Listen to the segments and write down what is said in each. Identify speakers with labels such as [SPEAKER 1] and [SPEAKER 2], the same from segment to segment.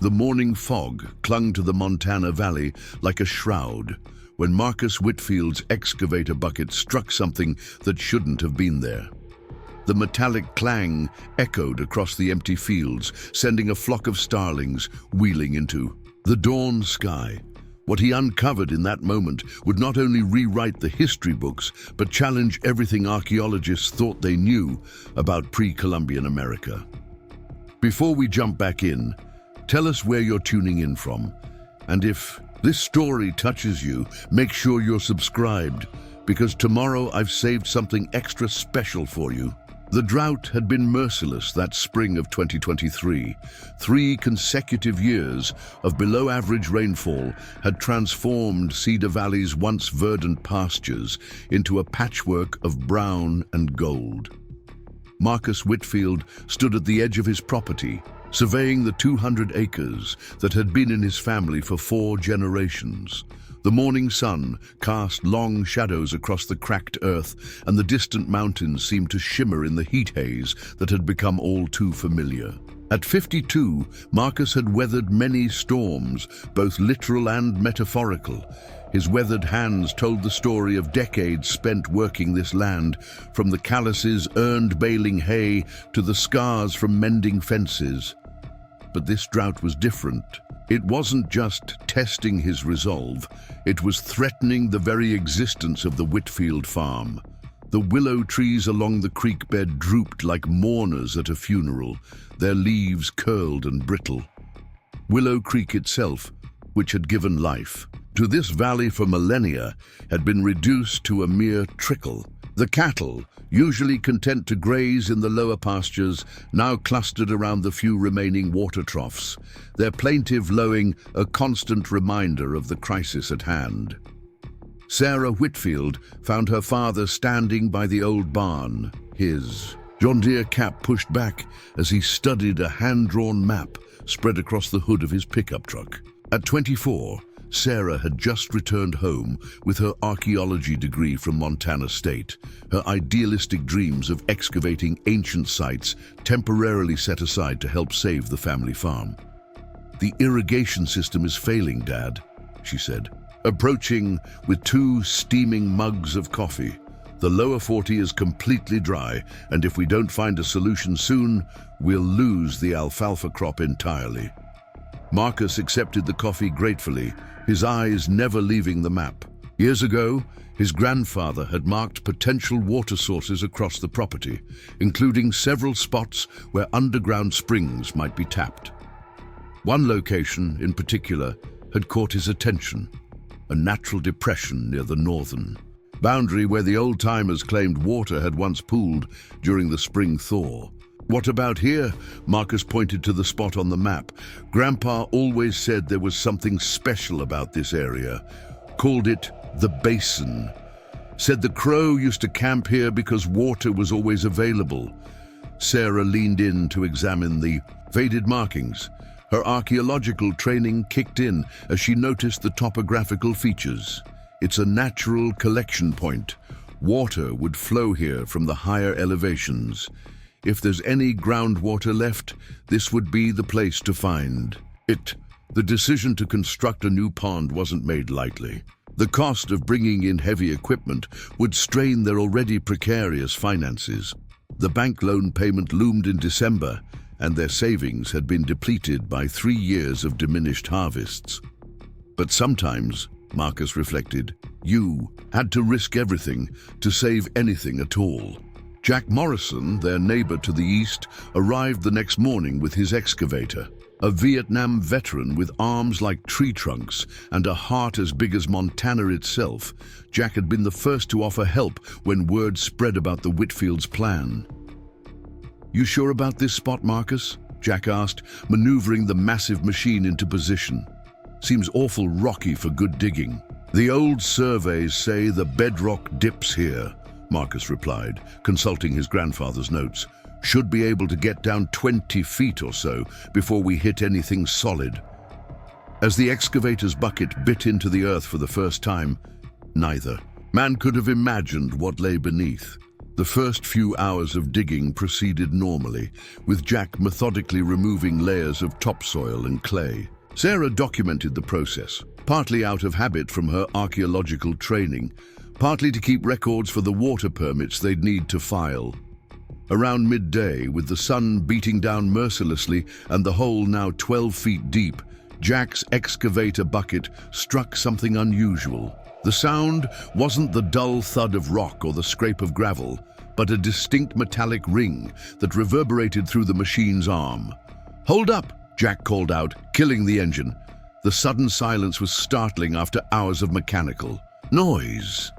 [SPEAKER 1] The morning fog clung to the Montana Valley like a shroud when Marcus Whitfield's excavator bucket struck something that shouldn't have been there. The metallic clang echoed across the empty fields, sending a flock of starlings wheeling into the dawn sky. What he uncovered in that moment would not only rewrite the history books, but challenge everything archaeologists thought they knew about pre-Columbian America. Before we jump back in, tell us where you're tuning in from. And if this story touches you, make sure you're subscribed, because tomorrow I've saved something extra special for you. The drought had been merciless that spring of 2023. 3 consecutive years of below-average rainfall had transformed Cedar Valley's once-verdant pastures into a patchwork of brown and gold. Marcus Whitfield stood at the edge of his property, surveying the 200 acres that had been in his family for 4 generations. The morning sun cast long shadows across the cracked earth, and the distant mountains seemed to shimmer in the heat haze that had become all too familiar. At 52, Marcus had weathered many storms, both literal and metaphorical. His weathered hands told the story of decades spent working this land, from the calluses earned baling hay to the scars from mending fences. But this drought was different. It wasn't just testing his resolve, it was threatening the very existence of the Whitfield farm. The willow trees along the creek bed drooped like mourners at a funeral, their leaves curled and brittle. Willow Creek itself, which had given life to this valley for millennia, had been reduced to a mere trickle. The cattle, usually content to graze in the lower pastures, now clustered around the few remaining water troughs, their plaintive lowing a constant reminder of the crisis at hand. Sarah Whitfield found her father standing by the old barn, his John Deere cap pushed back as he studied a hand-drawn map spread across the hood of his pickup truck. At 24, Sarah had just returned home with her archaeology degree from Montana State, her idealistic dreams of excavating ancient sites temporarily set aside to help save the family farm. "The irrigation system is failing, Dad," she said, approaching with 2 steaming mugs of coffee. "The lower 40 is completely dry, and if we don't find a solution soon, we'll lose the alfalfa crop entirely." Marcus accepted the coffee gratefully, his eyes never leaving the map. Years ago, his grandfather had marked potential water sources across the property, including several spots where underground springs might be tapped. One location, in particular, had caught his attention: a natural depression near the northern boundary where the old-timers claimed water had once pooled during the spring thaw. "What about here?" Marcus pointed to the spot on the map. "Grandpa always said there was something special about this area. Called it the basin. Said the Crow used to camp here because water was always available." Sarah leaned in to examine the faded markings. Her archaeological training kicked in as she noticed the topographical features. "It's a natural collection point. Water would flow here from the higher elevations. If there's any groundwater left, this would be the place to find it." The decision to construct a new pond wasn't made lightly. The cost of bringing in heavy equipment would strain their already precarious finances. The bank loan payment loomed in December, and their savings had been depleted by 3 years of diminished harvests. But sometimes, Marcus reflected, you had to risk everything to save anything at all. Jack Morrison, their neighbor to the east, arrived the next morning with his excavator. A Vietnam veteran with arms like tree trunks and a heart as big as Montana itself, Jack had been the first to offer help when word spread about the Whitfield's plan. "You sure about this spot, Marcus?" Jack asked, maneuvering the massive machine into position. "Seems awful rocky for good digging." "The old surveys say the bedrock dips here," Marcus replied, consulting his grandfather's notes. "Should be able to get down 20 feet or so before we hit anything solid." As the excavator's bucket bit into the earth for the first time, neither man could have imagined what lay beneath. The first few hours of digging proceeded normally, with Jack methodically removing layers of topsoil and clay. Sarah documented the process, partly out of habit from her archaeological training, partly to keep records for the water permits they'd need to file. Around midday, with the sun beating down mercilessly and the hole now 12 feet deep, Jack's excavator bucket struck something unusual. The sound wasn't the dull thud of rock or the scrape of gravel, but a distinct metallic ring that reverberated through the machine's arm. "Hold up!" Jack called out, killing the engine. The sudden silence was startling after hours of mechanical noise.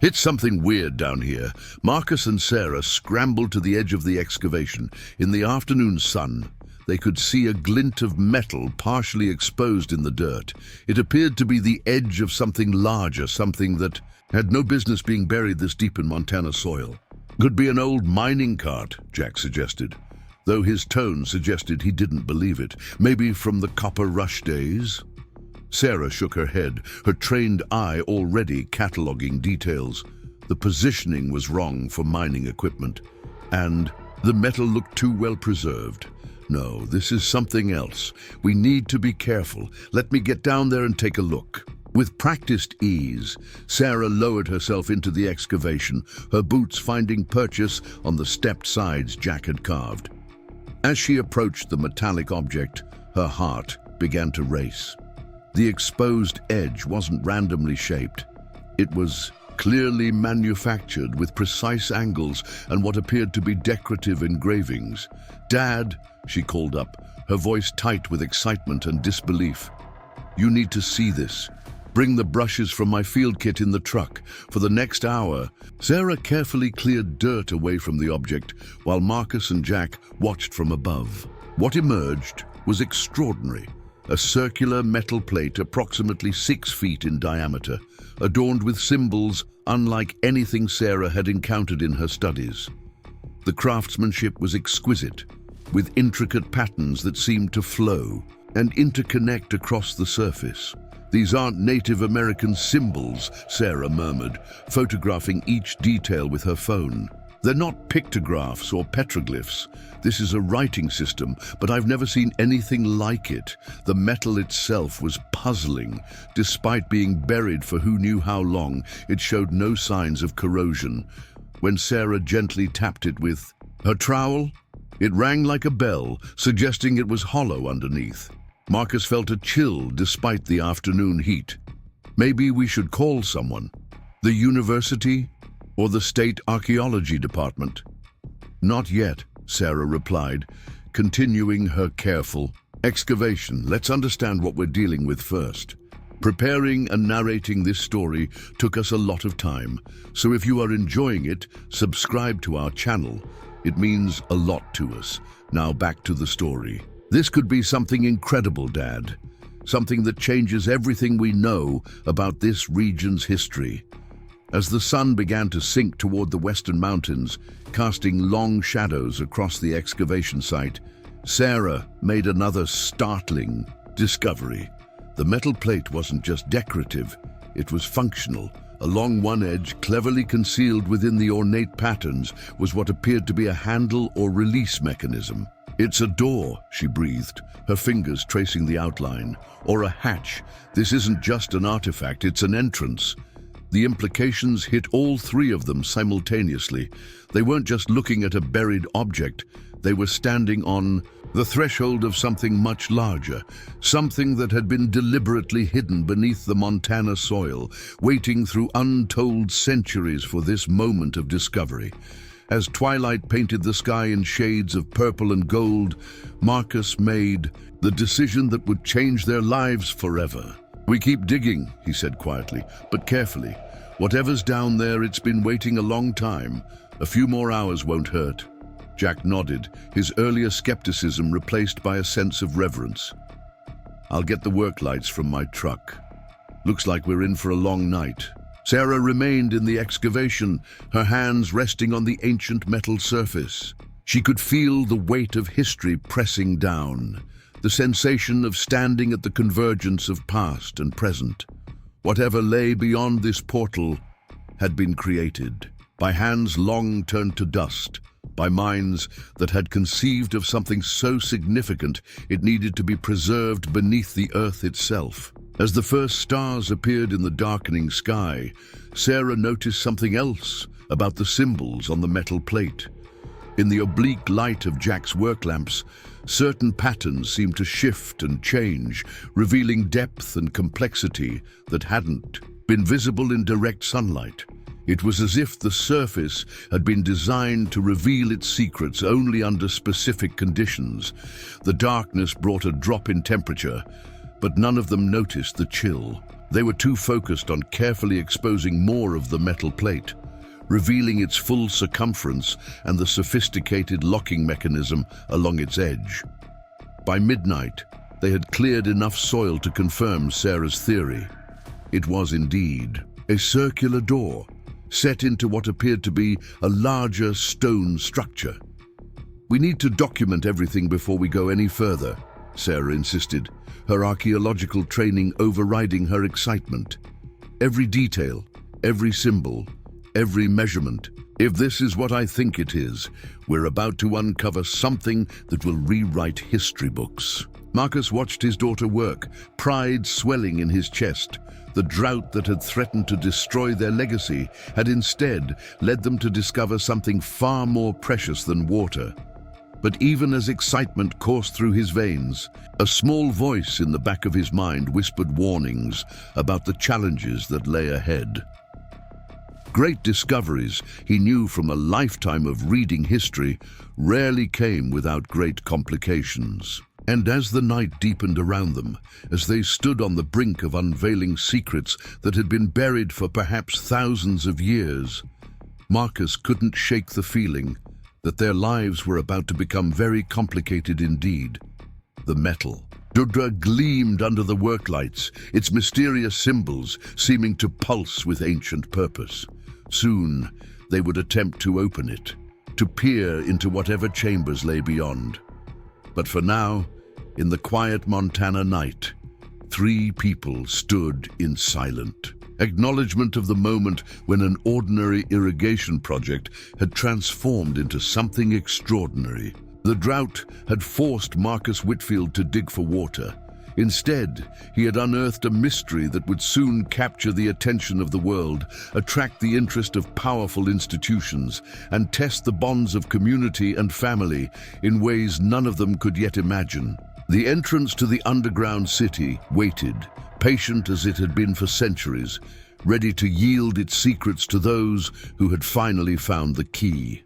[SPEAKER 1] "It's something weird down here." Marcus and Sarah scrambled to the edge of the excavation. In the afternoon sun, they could see a glint of metal partially exposed in the dirt. It appeared to be the edge of something larger, something that had no business being buried this deep in Montana soil. "Could be an old mining cart," Jack suggested, though his tone suggested he didn't believe it. "Maybe from the copper rush days?" Sarah shook her head, her trained eye already cataloging details. The positioning was wrong for mining equipment, and the metal looked too well preserved. "No, this is something else. We need to be careful. Let me get down there and take a look." With practiced ease, Sarah lowered herself into the excavation, her boots finding purchase on the stepped sides Jack had carved. As she approached the metallic object, her heart began to race. The exposed edge wasn't randomly shaped. It was clearly manufactured with precise angles and what appeared to be decorative engravings. "Dad," she called up, her voice tight with excitement and disbelief. "You need to see this. Bring the brushes from my field kit in the truck." For the next hour, Sarah carefully cleared dirt away from the object while Marcus and Jack watched from above. What emerged was extraordinary. A circular metal plate approximately 6 feet in diameter, adorned with symbols unlike anything Sarah had encountered in her studies. The craftsmanship was exquisite, with intricate patterns that seemed to flow and interconnect across the surface. "These aren't Native American symbols," Sarah murmured, photographing each detail with her phone. "They're not pictographs or petroglyphs. This is a writing system, but I've never seen anything like it." The metal itself was puzzling. Despite being buried for who knew how long, it showed no signs of corrosion. When Sarah gently tapped it with her trowel, it rang like a bell, suggesting it was hollow underneath. Marcus felt a chill despite the afternoon heat. "Maybe we should call someone. The university? Or the state archaeology department?" "Not yet," Sarah replied, continuing her careful excavation. "Let's understand what we're dealing with first." Preparing and narrating this story took us a lot of time, so if you are enjoying it, subscribe to our channel. It means a lot to us. Now back to the story. "This could be something incredible, Dad. Something that changes everything we know about this region's history." As the sun began to sink toward the western mountains, casting long shadows across the excavation site, Sarah made another startling discovery. The metal plate wasn't just decorative, it was functional. Along one edge, cleverly concealed within the ornate patterns, was what appeared to be a handle or release mechanism. "It's a door," she breathed, her fingers tracing the outline. "Or a hatch. This isn't just an artifact, it's an entrance." The implications hit all three of them simultaneously. They weren't just looking at a buried object, they were standing on the threshold of something much larger, something that had been deliberately hidden beneath the Montana soil, waiting through untold centuries for this moment of discovery. As twilight painted the sky in shades of purple and gold, Marcus made the decision that would change their lives forever. "We keep digging," he said quietly, "but carefully. Whatever's down there, it's been waiting a long time. A few more hours won't hurt." Jack nodded, his earlier skepticism replaced by a sense of reverence. "I'll get the work lights from my truck. Looks like we're in for a long night." Sarah remained in the excavation, her hands resting on the ancient metal surface. She could feel the weight of history pressing down, the sensation of standing at the convergence of past and present. Whatever lay beyond this portal had been created. by hands long turned to dust, by minds that had conceived of something so significant it needed to be preserved beneath the earth itself. As the first stars appeared in the darkening sky, Sarah noticed something else about the symbols on the metal plate. In the oblique light of Jack's work lamps, certain patterns seemed to shift and change, revealing depth and complexity that hadn't been visible in direct sunlight. It was as if the surface had been designed to reveal its secrets only under specific conditions. The darkness brought a drop in temperature, but none of them noticed the chill. They were too focused on carefully exposing more of the metal plate, revealing its full circumference and the sophisticated locking mechanism along its edge. By midnight, they had cleared enough soil to confirm Sarah's theory. It was indeed a circular door, set into what appeared to be a larger stone structure. "We need to document everything before we go any further," Sarah insisted, her archaeological training overriding her excitement. "Every detail, every symbol, every measurement. If this is what I think it is, we're about to uncover something that will rewrite history books." Marcus watched his daughter work, pride swelling in his chest. The drought that had threatened to destroy their legacy had instead led them to discover something far more precious than water. But even as excitement coursed through his veins, a small voice in the back of his mind whispered warnings about the challenges that lay ahead. Great discoveries, he knew from a lifetime of reading history, rarely came without great complications. And as the night deepened around them, as they stood on the brink of unveiling secrets that had been buried for perhaps thousands of years, Marcus couldn't shake the feeling that their lives were about to become very complicated indeed. The metal. Dudra gleamed under the worklights, its mysterious symbols seeming to pulse with ancient purpose. Soon, they would attempt to open it, to peer into whatever chambers lay beyond. But for now, in the quiet Montana night, 3 people stood in silent acknowledgement of the moment when an ordinary irrigation project had transformed into something extraordinary. The drought had forced Marcus Whitfield to dig for water. Instead, he had unearthed a mystery that would soon capture the attention of the world, attract the interest of powerful institutions, and test the bonds of community and family in ways none of them could yet imagine. The entrance to the underground city waited, patient as it had been for centuries, ready to yield its secrets to those who had finally found the key.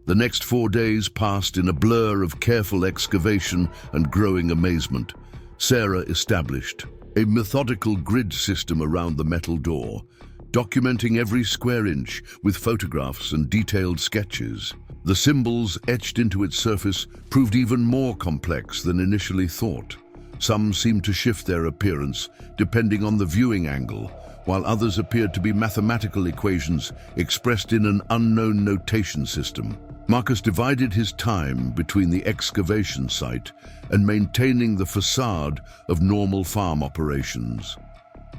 [SPEAKER 1] The next 4 days passed in a blur of careful excavation and growing amazement. Sarah established a methodical grid system around the metal door, documenting every square inch with photographs and detailed sketches. The symbols etched into its surface proved even more complex than initially thought. Some seemed to shift their appearance depending on the viewing angle, while others appeared to be mathematical equations expressed in an unknown notation system. Marcus divided his time between the excavation site and maintaining the facade of normal farm operations.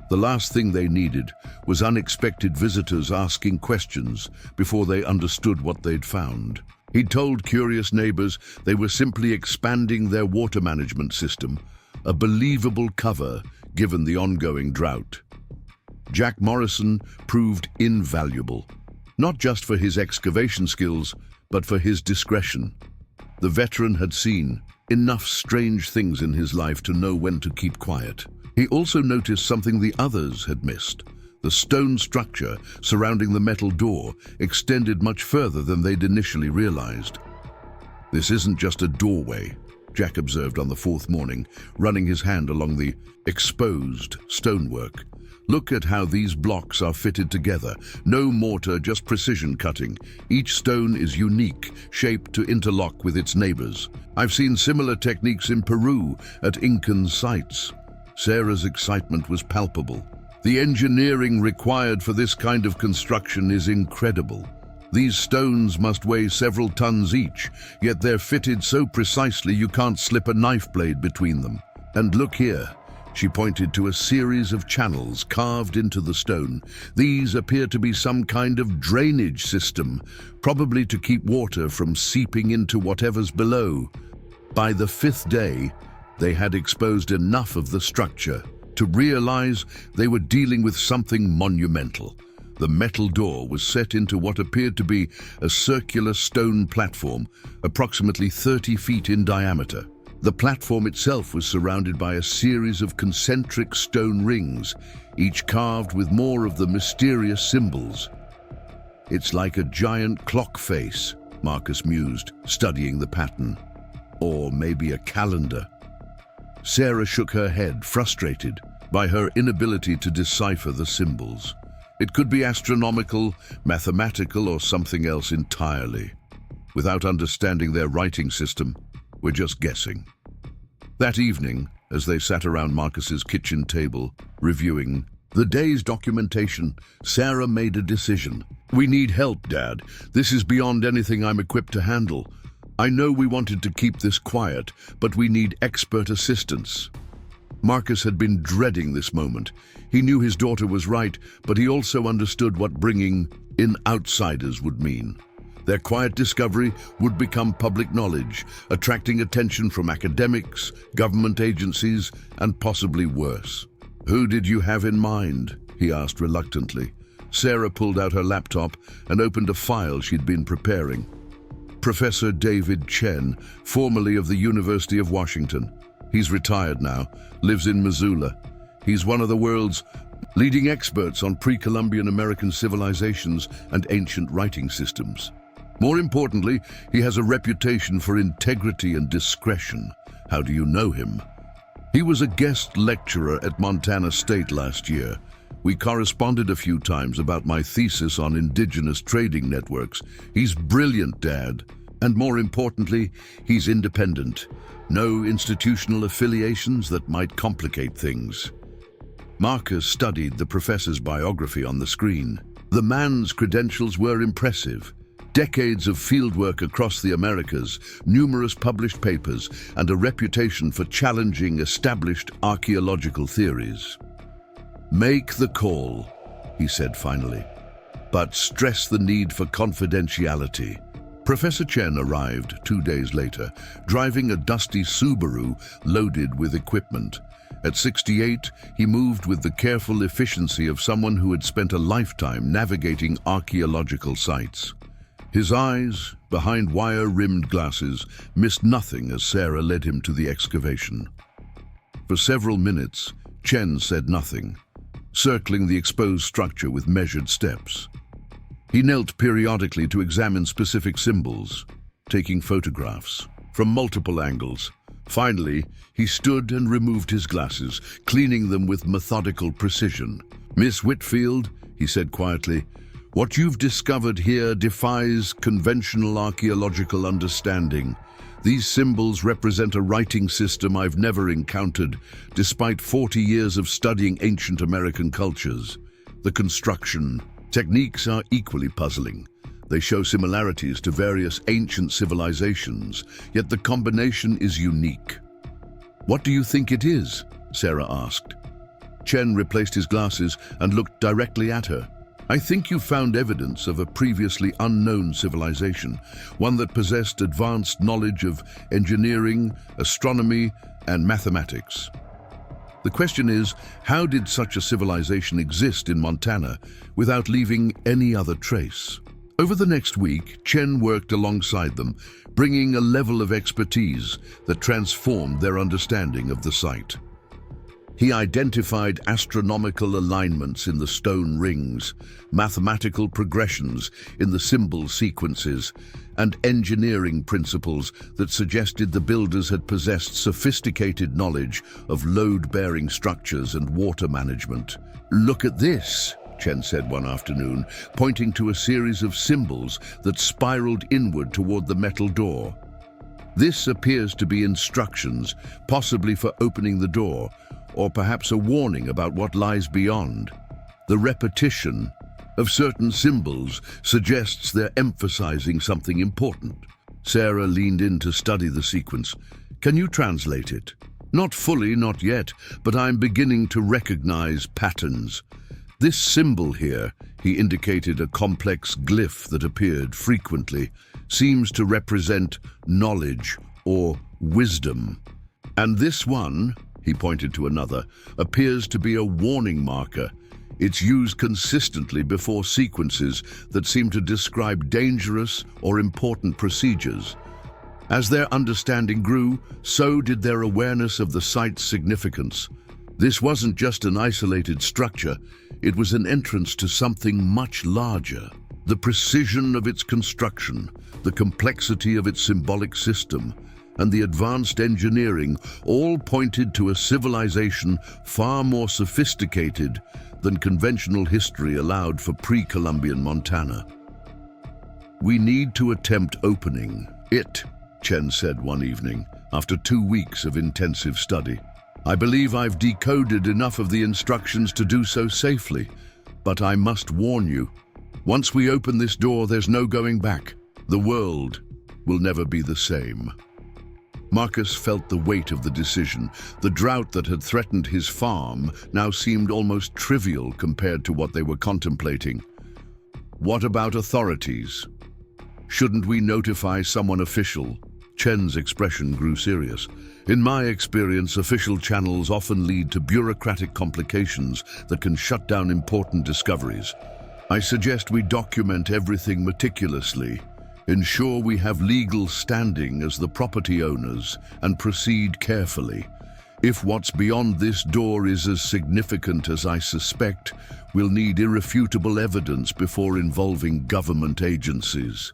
[SPEAKER 1] The last thing they needed was unexpected visitors asking questions before they understood what they'd found. He'd told curious neighbors they were simply expanding their water management system, a believable cover given the ongoing drought. Jack Morrison proved invaluable, not just for his excavation skills, but for his discretion. The veteran had seen enough strange things in his life to know when to keep quiet. He also noticed something the others had missed. The stone structure surrounding the metal door extended much further than they'd initially realized. "This isn't just a doorway," Jack observed on the 4th morning, running his hand along the exposed stonework. "Look at how these blocks are fitted together. No mortar, just precision cutting. Each stone is unique, shaped to interlock with its neighbors. I've seen similar techniques in Peru at Incan sites." Sarah's excitement was palpable. "The engineering required for this kind of construction is incredible. These stones must weigh several tons each, yet they're fitted so precisely you can't slip a knife blade between them. And look here, She pointed to a series of channels carved into the stone. These appear to be some kind of drainage system, probably to keep water from seeping into whatever's below. By the fifth day, they had exposed enough of the structure to realize they were dealing with something monumental. The metal door was set into what appeared to be a circular stone platform, approximately 30 feet in diameter. The platform itself was surrounded by a series of concentric stone rings, each carved with more of the mysterious symbols. "It's like a giant clock face," Marcus mused, studying the pattern. "Or maybe a calendar." Sarah shook her head, frustrated by her inability to decipher the symbols. It could be astronomical, mathematical, or something else entirely. Without understanding their writing system, we're just guessing. That evening, as they sat around Marcus's kitchen table, reviewing the day's documentation, Sarah made a decision. "We need help, Dad. This is beyond anything I'm equipped to handle. I know we wanted to keep this quiet, but we need expert assistance." Marcus had been dreading this moment. He knew his daughter was right, but he also understood what bringing in outsiders would mean. Their quiet discovery would become public knowledge, attracting attention from academics, government agencies, and possibly worse. "Who did you have in mind?" he asked reluctantly. Sarah pulled out her laptop and opened a file she'd been preparing. "Professor David Chen, formerly of the University of Washington. He's retired now, lives in Missoula. He's one of the world's leading experts on pre-Columbian American civilizations and ancient writing systems. More importantly, he has a reputation for integrity and discretion." "How do you know him?" "He was a guest lecturer at Montana State last year. We corresponded a few times about my thesis on indigenous trading networks. He's brilliant, Dad. And more importantly, he's independent. No institutional affiliations that might complicate things." Marcus studied the professor's biography on the screen. The man's credentials were impressive. Decades of fieldwork across the Americas, numerous published papers, and a reputation for challenging established archaeological theories. "Make the call," he said finally, "but stress the need for confidentiality." Professor Chen arrived 2 days later, driving a dusty Subaru loaded with equipment. At 68, he moved with the careful efficiency of someone who had spent a lifetime navigating archaeological sites. His eyes, behind wire-rimmed glasses, missed nothing as Sarah led him to the excavation. For several minutes, Chen said nothing, circling the exposed structure with measured steps. He knelt periodically to examine specific symbols, taking photographs from multiple angles. Finally, he stood and removed his glasses, cleaning them with methodical precision. "Miss Whitfield," he said quietly, "what you've discovered here defies conventional archaeological understanding. These symbols represent a writing system I've never encountered, despite 40 years of studying ancient American cultures. The construction techniques are equally puzzling. They show similarities to various ancient civilizations, yet the combination is unique." "What do you think it is?" Sarah asked. Chen replaced his glasses and looked directly at her. "I think you found evidence of a previously unknown civilization, one that possessed advanced knowledge of engineering, astronomy, and mathematics. The question is, how did such a civilization exist in Montana without leaving any other trace?" Over the next week, Chen worked alongside them, bringing a level of expertise that transformed their understanding of the site. He identified astronomical alignments in the stone rings, mathematical progressions in the symbol sequences, and engineering principles that suggested the builders had possessed sophisticated knowledge of load-bearing structures and water management. "Look at this," Chen said one afternoon, pointing to a series of symbols that spiraled inward toward the metal door. "This appears to be instructions, possibly for opening the door, or perhaps a warning about what lies beyond. The repetition of certain symbols suggests they're emphasizing something important." Sarah leaned in to study the sequence. "Can you translate it?" Not fully, not yet, but I'm beginning to recognize patterns. This symbol here, he indicated a complex glyph that appeared frequently, seems to represent knowledge or wisdom. And this one, he pointed to another, appears to be a warning marker. It's used consistently before sequences that seem to describe dangerous or important procedures. As their understanding grew, so did their awareness of the site's significance. This wasn't just an isolated structure, it was an entrance to something much larger. The precision of its construction, the complexity of its symbolic system, and the advanced engineering all pointed to a civilization far more sophisticated than conventional history allowed for pre-Columbian Montana. "We need to attempt opening it," Chen said one evening, after 2 weeks of intensive study. "I believe I've decoded enough of the instructions to do so safely, but I must warn you, once we open this door, there's no going back. The world will never be the same." Marcus felt the weight of the decision. The drought that had threatened his farm now seemed almost trivial compared to what they were contemplating. "What about authorities? Shouldn't we notify someone official?" Chen's expression grew serious. "In my experience, official channels often lead to bureaucratic complications that can shut down important discoveries. I suggest we document everything meticulously, ensure we have legal standing as the property owners, and proceed carefully. If what's beyond this door is as significant as I suspect, we'll need irrefutable evidence before involving government agencies."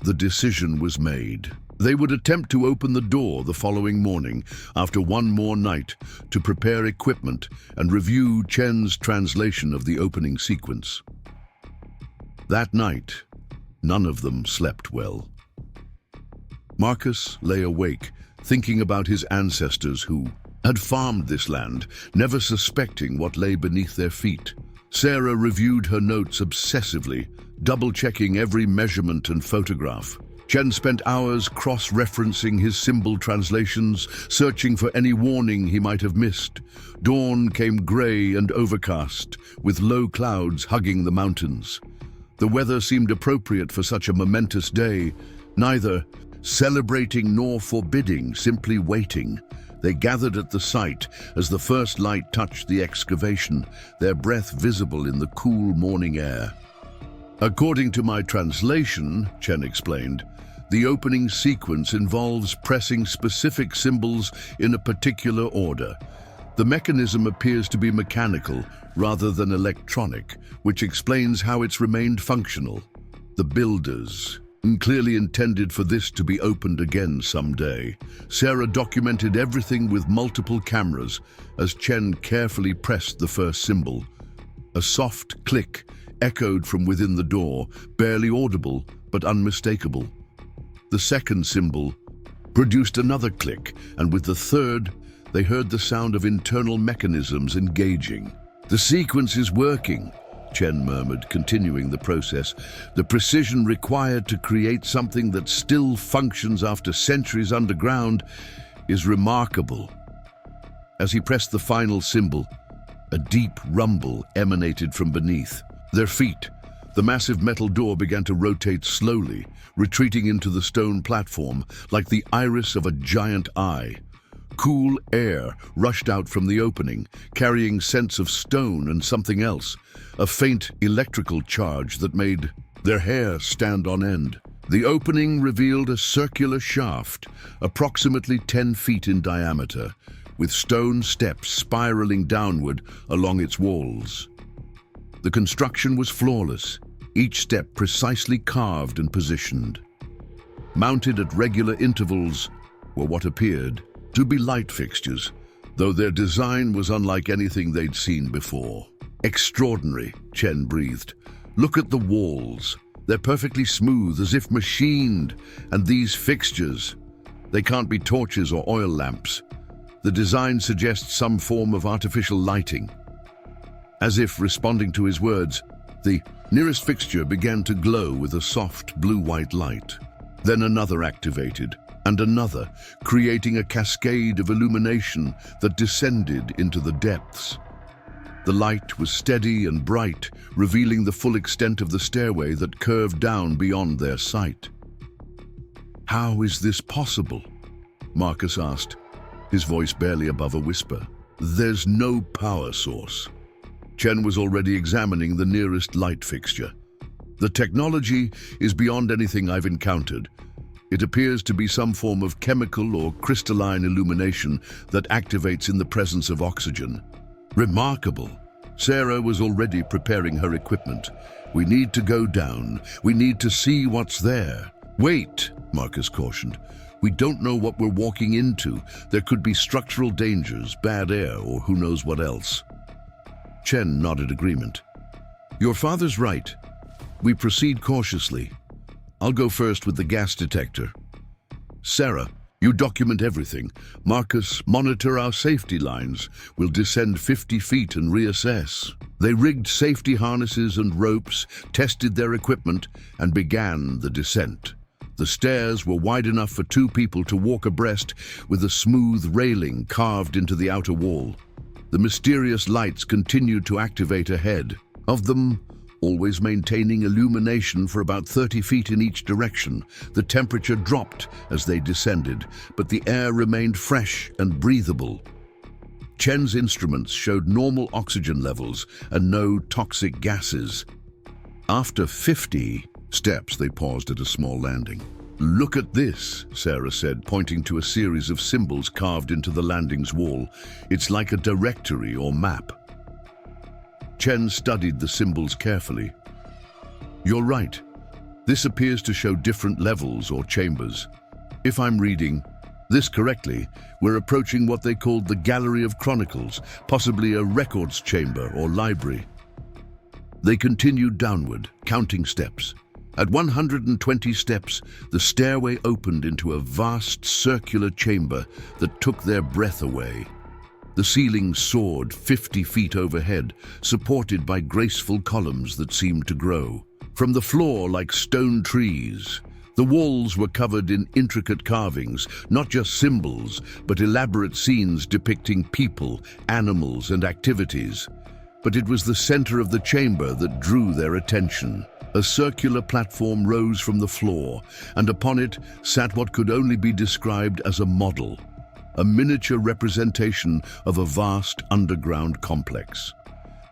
[SPEAKER 1] The decision was made. They would attempt to open the door the following morning, after one more night, to prepare equipment and review Chen's translation of the opening sequence. That night, none of them slept well. Marcus lay awake, thinking about his ancestors who had farmed this land, never suspecting what lay beneath their feet. Sarah reviewed her notes obsessively, double-checking every measurement and photograph. Chen spent hours cross-referencing his symbol translations, searching for any warning he might have missed. Dawn came gray and overcast, with low clouds hugging the mountains. The weather seemed appropriate for such a momentous day, neither celebrating nor forbidding, simply waiting. They gathered at the site as the first light touched the excavation, their breath visible in the cool morning air. "According to my translation," Chen explained, "the opening sequence involves pressing specific symbols in a particular order. The mechanism appears to be mechanical rather than electronic, which explains how it's remained functional. The builders clearly intended for this to be opened again someday." Sarah documented everything with multiple cameras as Chen carefully pressed the first symbol. A soft click echoed from within the door, barely audible but unmistakable. The second symbol produced another click, and with the third, they heard the sound of internal mechanisms engaging. "The sequence is working," Chen murmured, continuing the process. "The precision required to create something that still functions after centuries underground is remarkable." As he pressed the final symbol, a deep rumble emanated from beneath their feet. The massive metal door began to rotate slowly, retreating into the stone platform like the iris of a giant eye. Cool air rushed out from the opening, carrying scents of stone and something else, a faint electrical charge that made their hair stand on end. The opening revealed a circular shaft, approximately 10 feet in diameter, with stone steps spiraling downward along its walls. The construction was flawless, each step precisely carved and positioned. Mounted at regular intervals were what appeared to be light fixtures, though their design was unlike anything they'd seen before. "Extraordinary," Chen breathed. "Look at the walls. They're perfectly smooth, as if machined. And these fixtures, they can't be torches or oil lamps. The design suggests some form of artificial lighting." As if responding to his words, the nearest fixture began to glow with a soft blue-white light. Then another activated, and another, creating a cascade of illumination that descended into the depths. The light was steady and bright, revealing the full extent of the stairway that curved down beyond their sight. "How is this possible?" Marcus asked, his voice barely above a whisper. "There's no power source." Chen was already examining the nearest light fixture. "The technology is beyond anything I've encountered. It appears to be some form of chemical or crystalline illumination that activates in the presence of oxygen." "Remarkable." Sarah was already preparing her equipment. "We need to go down. We need to see what's there." "Wait," Marcus cautioned. "We don't know what we're walking into. There could be structural dangers, bad air, or who knows what else." Chen nodded agreement. "Your father's right. We proceed cautiously. I'll go first with the gas detector. Sarah, you document everything. Marcus, monitor our safety lines. We'll descend 50 feet and reassess." They rigged safety harnesses and ropes, tested their equipment, and began the descent. The stairs were wide enough for two people to walk abreast, with a smooth railing carved into the outer wall. The mysterious lights continued to activate ahead of them, always maintaining illumination for about 30 feet in each direction. The temperature dropped as they descended, but the air remained fresh and breathable. Chen's instruments showed normal oxygen levels and no toxic gases. After 50 steps, they paused at a small landing. "Look at this," Sarah said, pointing to a series of symbols carved into the landing's wall. "It's like a directory or map." Chen studied the symbols carefully. "You're right. This appears to show different levels or chambers. If I'm reading this correctly, we're approaching what they called the Gallery of Chronicles, possibly a records chamber or library." They continued downward, counting steps. At 120 steps, the stairway opened into a vast circular chamber that took their breath away. The ceiling soared 50 feet overhead, supported by graceful columns that seemed to grow. From the floor like stone trees, the walls were covered in intricate carvings, not just symbols, but elaborate scenes depicting people, animals, and activities. But it was the center of the chamber that drew their attention. A circular platform rose from the floor, and upon it sat what could only be described as a model, a miniature representation of a vast underground complex.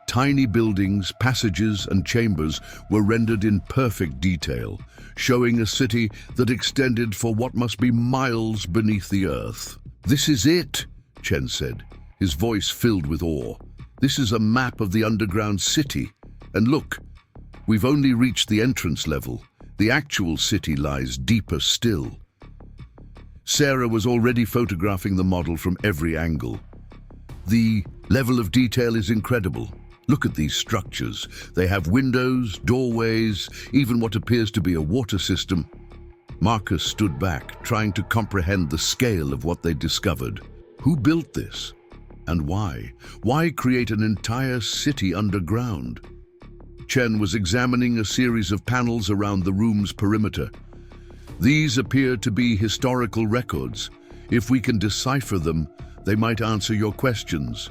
[SPEAKER 1] Tiny buildings, passages, and chambers were rendered in perfect detail, showing a city that extended for what must be miles beneath the earth. "This is it," Chen said, his voice filled with awe. "This is a map of the underground city. And look, we've only reached the entrance level. The actual city lies deeper still." Sarah was already photographing the model from every angle. "The level of detail is incredible. Look at these structures. They have windows, doorways, even what appears to be a water system." Marcus stood back, trying to comprehend the scale of what they discovered. Who built this? And why? Why create an entire city underground? Chen was examining a series of panels around the room's perimeter. These appear to be historical records. If we can decipher them, they might answer your questions.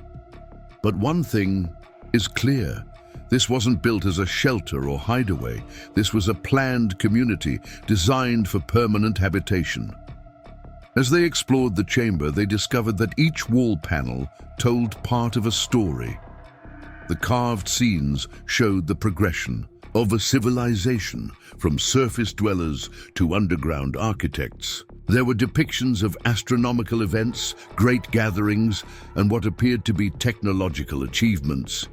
[SPEAKER 1] But one thing is clear. This wasn't built as a shelter or hideaway. This was a planned community designed for permanent habitation. As they explored the chamber, they discovered that each wall panel told part of a story. The carved scenes showed the progression of a civilization, from surface dwellers to underground architects. There were depictions of astronomical events, great gatherings, and what appeared to be technological achievements.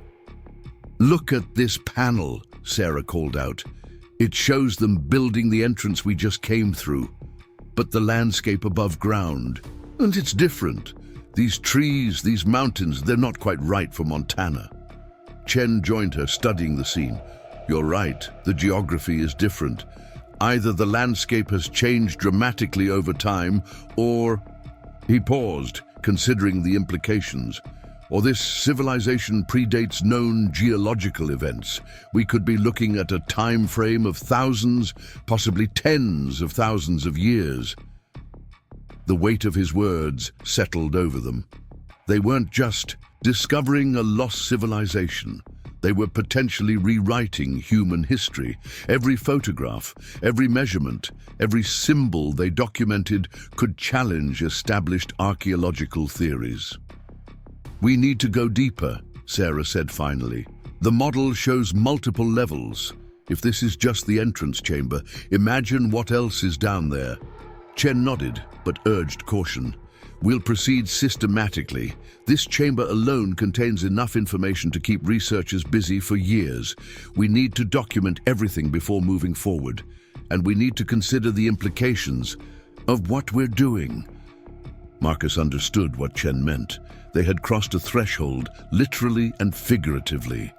[SPEAKER 1] "Look at this panel," Sarah called out. "It shows them building the entrance we just came through, but the landscape above ground. And it's different. These trees, these mountains, they're not quite right for Montana." Chen joined her, studying the scene. "You're right, the geography is different. Either the landscape has changed dramatically over time, or..." He paused, considering the implications. "Or this civilization predates known geological events. We could be looking at a time frame of thousands, possibly tens of thousands of years." The weight of his words settled over them. They weren't just discovering a lost civilization. They were potentially rewriting human history. Every photograph, every measurement, every symbol they documented could challenge established archaeological theories. "We need to go deeper," Sarah said finally. "The model shows multiple levels. If this is just the entrance chamber, imagine what else is down there." Chen nodded, but urged caution. "We'll proceed systematically. This chamber alone contains enough information to keep researchers busy for years. We need to document everything before moving forward, and we need to consider the implications of what we're doing." Marcus understood what Chen meant. They had crossed a threshold, literally and figuratively.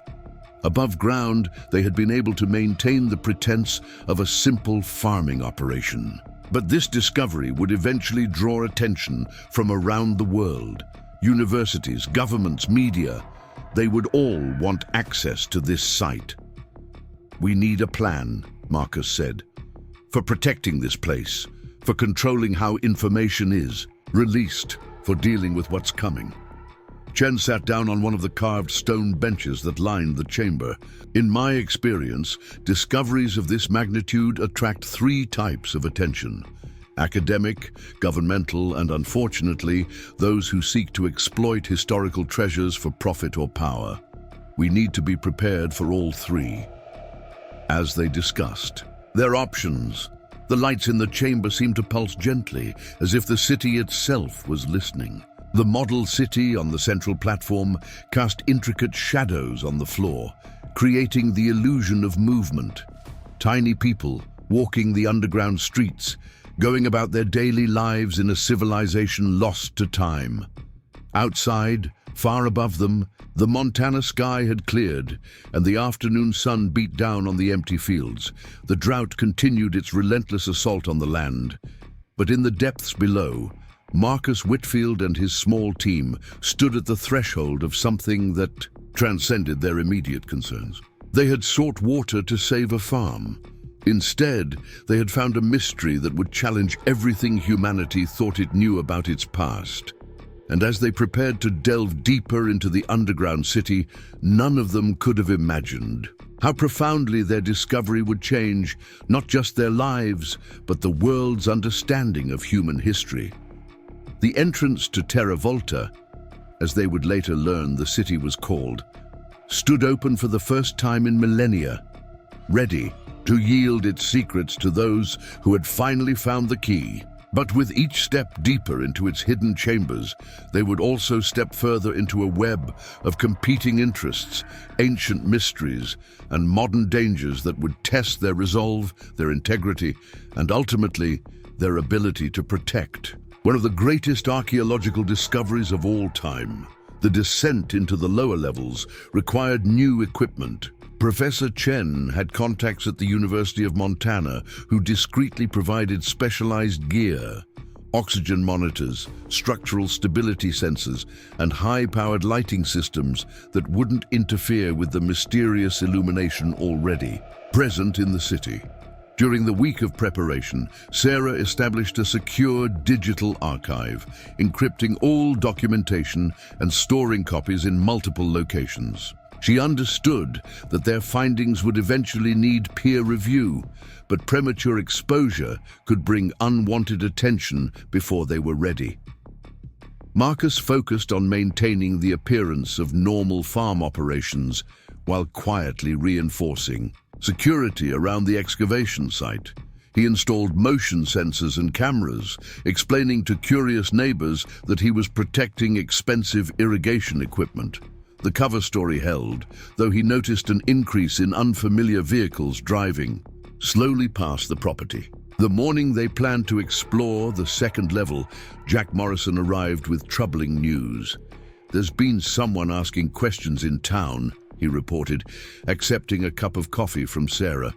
[SPEAKER 1] Above ground, they had been able to maintain the pretense of a simple farming operation. But this discovery would eventually draw attention from around the world. Universities, governments, media, they would all want access to this site. "We need a plan," Marcus said, "for protecting this place, for controlling how information is released, for dealing with what's coming." Chen sat down on one of the carved stone benches that lined the chamber. "In my experience, discoveries of this magnitude attract three types of attention: academic, governmental, and unfortunately, those who seek to exploit historical treasures for profit or power. We need to be prepared for all three." As they discussed their options, the lights in the chamber seemed to pulse gently, as if the city itself was listening. The model city on the central platform cast intricate shadows on the floor, creating the illusion of movement. Tiny people walking the underground streets, going about their daily lives in a civilization lost to time. Outside, far above them, the Montana sky had cleared, and the afternoon sun beat down on the empty fields. The drought continued its relentless assault on the land. But in the depths below, Marcus Whitfield and his small team stood at the threshold of something that transcended their immediate concerns. They had sought water to save a farm. Instead, they had found a mystery that would challenge everything humanity thought it knew about its past. And as they prepared to delve deeper into the underground city, none of them could have imagined how profoundly their discovery would change not just their lives, but the world's understanding of human history. The entrance to Terra Volta, as they would later learn the city was called, stood open for the first time in millennia, ready to yield its secrets to those who had finally found the key. But with each step deeper into its hidden chambers, they would also step further into a web of competing interests, ancient mysteries, and modern dangers that would test their resolve, their integrity, and ultimately, their ability to protect. One of the greatest archaeological discoveries of all time, the descent into the lower levels required new equipment. Professor Chen had contacts at the University of Montana who discreetly provided specialized gear, oxygen monitors, structural stability sensors, and high-powered lighting systems that wouldn't interfere with the mysterious illumination already present in the city. During the week of preparation, Sarah established a secure digital archive, encrypting all documentation and storing copies in multiple locations. She understood that their findings would eventually need peer review, but premature exposure could bring unwanted attention before they were ready. Marcus focused on maintaining the appearance of normal farm operations while quietly reinforcing security around the excavation site. He installed motion sensors and cameras, explaining to curious neighbors that he was protecting expensive irrigation equipment. The cover story held, though he noticed an increase in unfamiliar vehicles driving slowly past the property. The morning they planned to explore the second level, Jack Morrison arrived with troubling news. "There's been someone asking questions in town," he reported, accepting a cup of coffee from Sarah.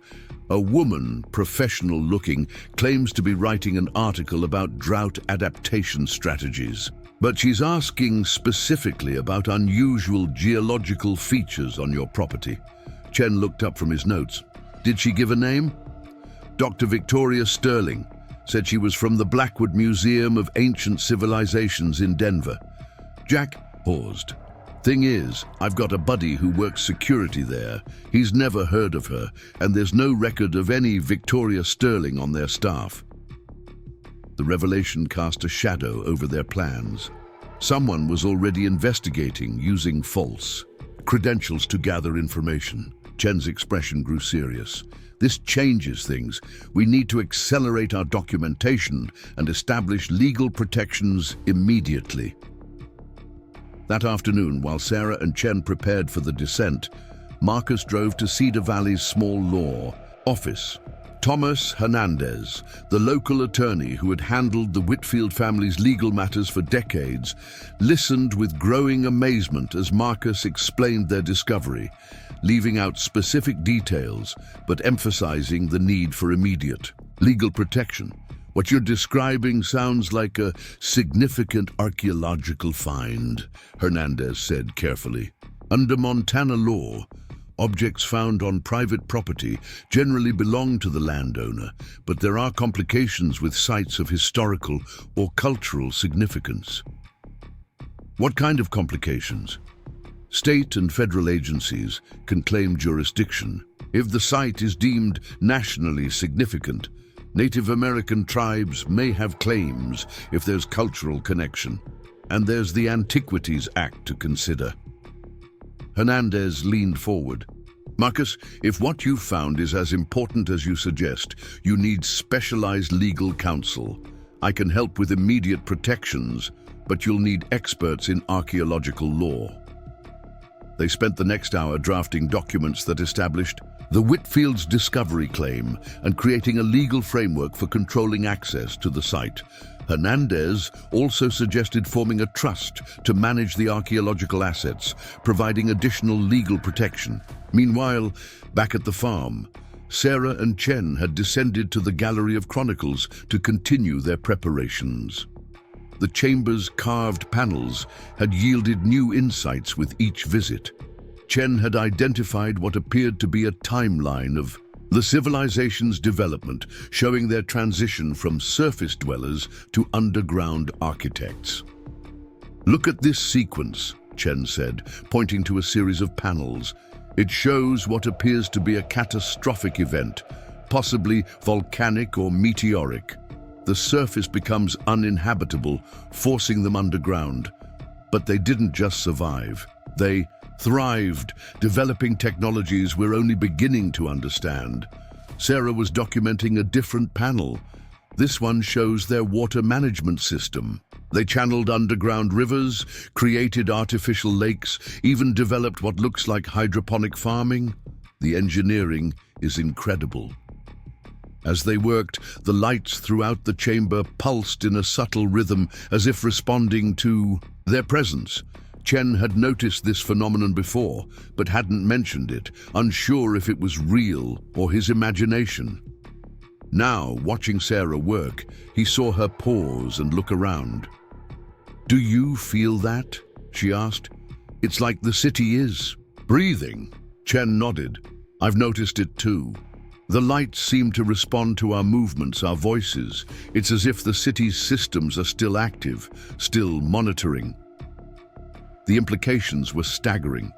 [SPEAKER 1] "A woman, professional looking, claims to be writing an article about drought adaptation strategies. But she's asking specifically about unusual geological features on your property." Chen looked up from his notes. "Did she give a name?" "Dr. Victoria Sterling," said she was from the Blackwood Museum of Ancient Civilizations in Denver. Jack paused. Thing is, I've got a buddy who works security there. He's never heard of her, and there's no record of any Victoria Sterling on their staff. The revelation cast a shadow over their plans. Someone was already investigating using false credentials to gather information. Chen's expression grew serious. This changes things. We need to accelerate our documentation and establish legal protections immediately. That afternoon, while Sarah and Chen prepared for the descent, Marcus drove to Cedar Valley's small law office. Thomas Hernandez, the local attorney who had handled the Whitfield family's legal matters for decades, listened with growing amazement as Marcus explained their discovery, leaving out specific details but emphasizing the need for immediate legal protection. What you're describing sounds like a significant archaeological find, Hernandez said carefully. Under Montana law, objects found on private property generally belong to the landowner, but there are complications with sites of historical or cultural significance. What kind of complications? State and federal agencies can claim jurisdiction. If the site is deemed nationally significant, Native American tribes may have claims if there's cultural connection, and there's the Antiquities Act to consider. Hernandez leaned forward. Marcus, if what you've found is as important as you suggest, you need specialized legal counsel. I can help with immediate protections, but you'll need experts in archaeological law. They spent the next hour drafting documents that established the Whitfield's discovery claim and creating a legal framework for controlling access to the site. Hernandez also suggested forming a trust to manage the archaeological assets, providing additional legal protection. Meanwhile, back at the farm, Sarah and Chen had descended to the Gallery of Chronicles to continue their preparations. The chamber's carved panels had yielded new insights with each visit. Chen had identified what appeared to be a timeline of the civilization's development, showing their transition from surface dwellers to underground architects. Look at this sequence, Chen said, pointing to a series of panels. It shows what appears to be a catastrophic event, possibly volcanic or meteoric. The surface becomes uninhabitable, forcing them underground. But they didn't just survive. They thrived, developing technologies we're only beginning to understand. Sarah was documenting a different panel. This one shows their water management system. They channeled underground rivers, created artificial lakes, even developed what looks like hydroponic farming. The engineering is incredible. As they worked, the lights throughout the chamber pulsed in a subtle rhythm as if responding to their presence. Chen had noticed this phenomenon before, but hadn't mentioned it, unsure if it was real or his imagination. Now, watching Sarah work, he saw her pause and look around. "Do you feel that?" she asked. "It's like the city is breathing." Chen nodded. "I've noticed it too. The lights seem to respond to our movements, our voices. It's as if the city's systems are still active, still monitoring." The implications were staggering.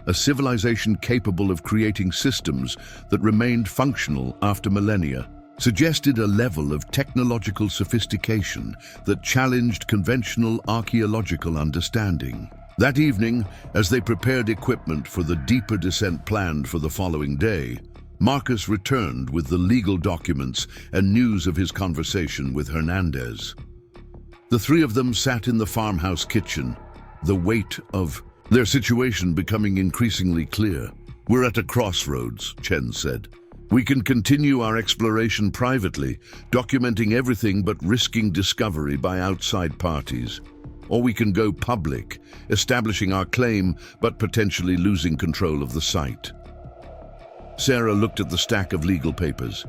[SPEAKER 1] A civilization capable of creating systems that remained functional after millennia suggested a level of technological sophistication that challenged conventional archaeological understanding. That evening, as they prepared equipment for the deeper descent planned for the following day, Marcus returned with the legal documents and news of his conversation with Hernandez. The three of them sat in the farmhouse kitchen, the weight of their situation becoming increasingly clear. "We're at a crossroads," Chen said. "We can continue our exploration privately, documenting everything but risking discovery by outside parties. Or we can go public, establishing our claim but potentially losing control of the site." Sarah looked at the stack of legal papers.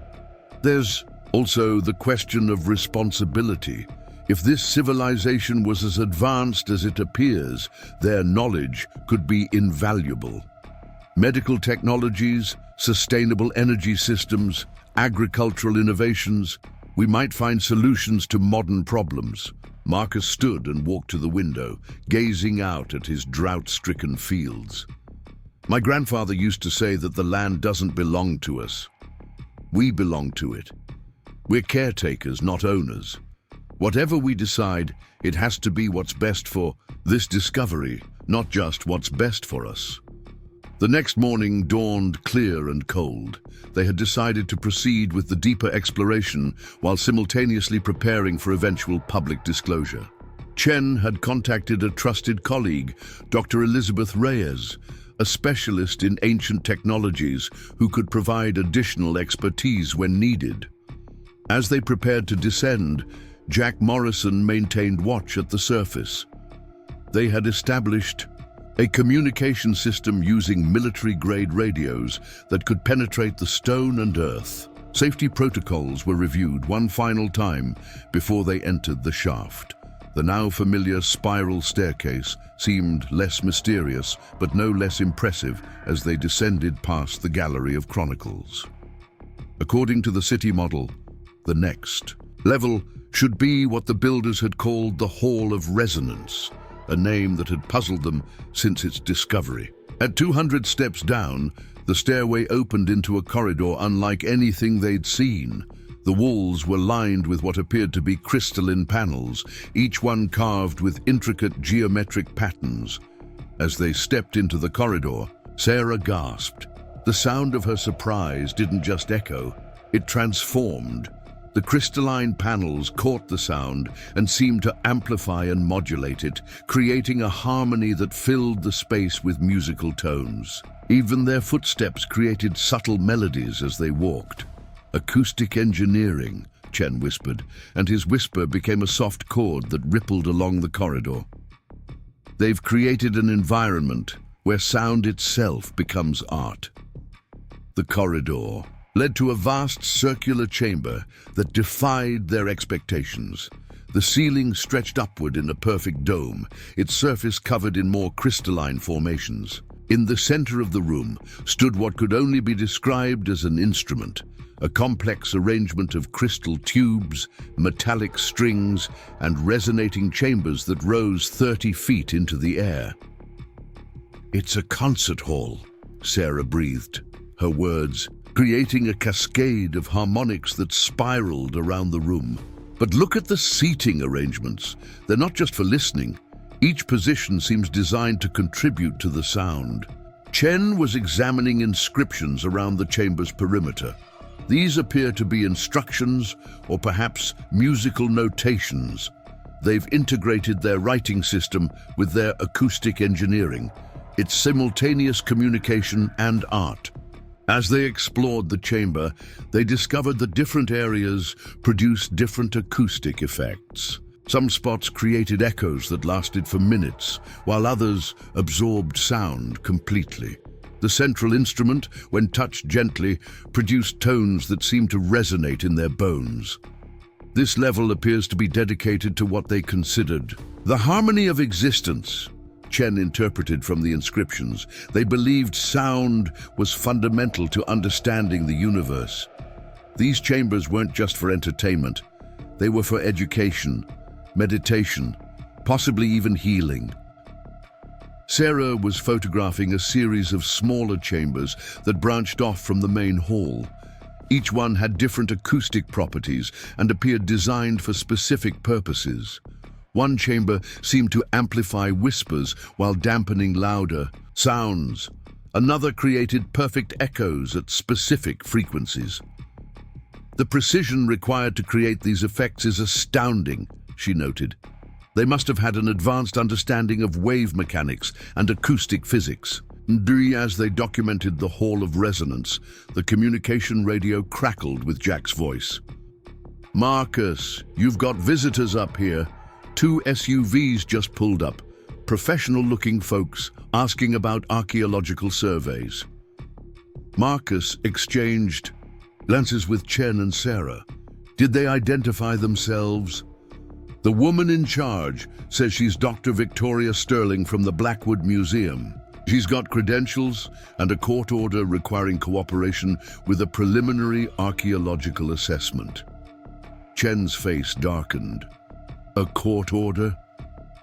[SPEAKER 1] "There's also the question of responsibility. If this civilization was as advanced as it appears, their knowledge could be invaluable. Medical technologies, sustainable energy systems, agricultural innovations, We might find solutions to modern problems. Marcus stood and walked to the window, gazing out at his drought-stricken fields. My grandfather used to say that the land doesn't belong to us. We belong to it. We're caretakers, not owners. Whatever we decide, it has to be what's best for this discovery, not just what's best for us. The next morning dawned clear and cold. They had decided to proceed with the deeper exploration while simultaneously preparing for eventual public disclosure. Chen had contacted a trusted colleague, Dr. Elizabeth Reyes, a specialist in ancient technologies who could provide additional expertise when needed. As they prepared to descend, Jack Morrison maintained watch at the surface. They had established a communication system using military-grade radios that could penetrate the stone and earth. Safety protocols were reviewed one final time before they entered the shaft. The now familiar spiral staircase seemed less mysterious, but no less impressive as they descended past the Gallery of Chronicles. According to the city model, the next level should be what the builders had called the Hall of Resonance, a name that had puzzled them since its discovery. At 200 steps down, the stairway opened into a corridor unlike anything they'd seen. The walls were lined with what appeared to be crystalline panels, each one carved with intricate geometric patterns. As they stepped into the corridor, Sarah gasped. The sound of her surprise didn't just echo, it transformed. The crystalline panels caught the sound and seemed to amplify and modulate it, creating a harmony that filled the space with musical tones. Even their footsteps created subtle melodies as they walked. Acoustic engineering, Chen whispered, and his whisper became a soft chord that rippled along the corridor. They've created an environment where sound itself becomes art. The corridor led to a vast circular chamber that defied their expectations. The ceiling stretched upward in a perfect dome, its surface covered in more crystalline formations. In the center of the room stood what could only be described as an instrument, a complex arrangement of crystal tubes, metallic strings, and resonating chambers that rose 30 feet into the air. "It's a concert hall," Sarah breathed, her words creating a cascade of harmonics that spiraled around the room. But look at the seating arrangements. They're not just for listening. Each position seems designed to contribute to the sound. Chen was examining inscriptions around the chamber's perimeter. These appear to be instructions or perhaps musical notations. They've integrated their writing system with their acoustic engineering. It's simultaneous communication and art. As they explored the chamber, they discovered that different areas produced different acoustic effects. Some spots created echoes that lasted for minutes, while others absorbed sound completely. The central instrument, when touched gently, produced tones that seemed to resonate in their bones. This level appears to be dedicated to what they considered the harmony of existence. Chen interpreted from the inscriptions. They believed sound was fundamental to understanding the universe. These chambers weren't just for entertainment. They were for education, meditation, possibly even healing. Sarah was photographing a series of smaller chambers that branched off from the main hall. Each one had different acoustic properties and appeared designed for specific purposes. One chamber seemed to amplify whispers while dampening louder sounds. Another created perfect echoes at specific frequencies. The precision required to create these effects is astounding, she noted. They must have had an advanced understanding of wave mechanics and acoustic physics. As they documented the Hall of Resonance, the communication radio crackled with Jack's voice. "Marcus, you've got visitors up here. 2 SUVs just pulled up, professional-looking folks asking about archaeological surveys." Marcus exchanged glances with Chen and Sarah. Did they identify themselves? "The woman in charge says she's Dr. Victoria Sterling from the Blackwood Museum. She's got credentials and a court order requiring cooperation with a preliminary archaeological assessment." Chen's face darkened. A court order?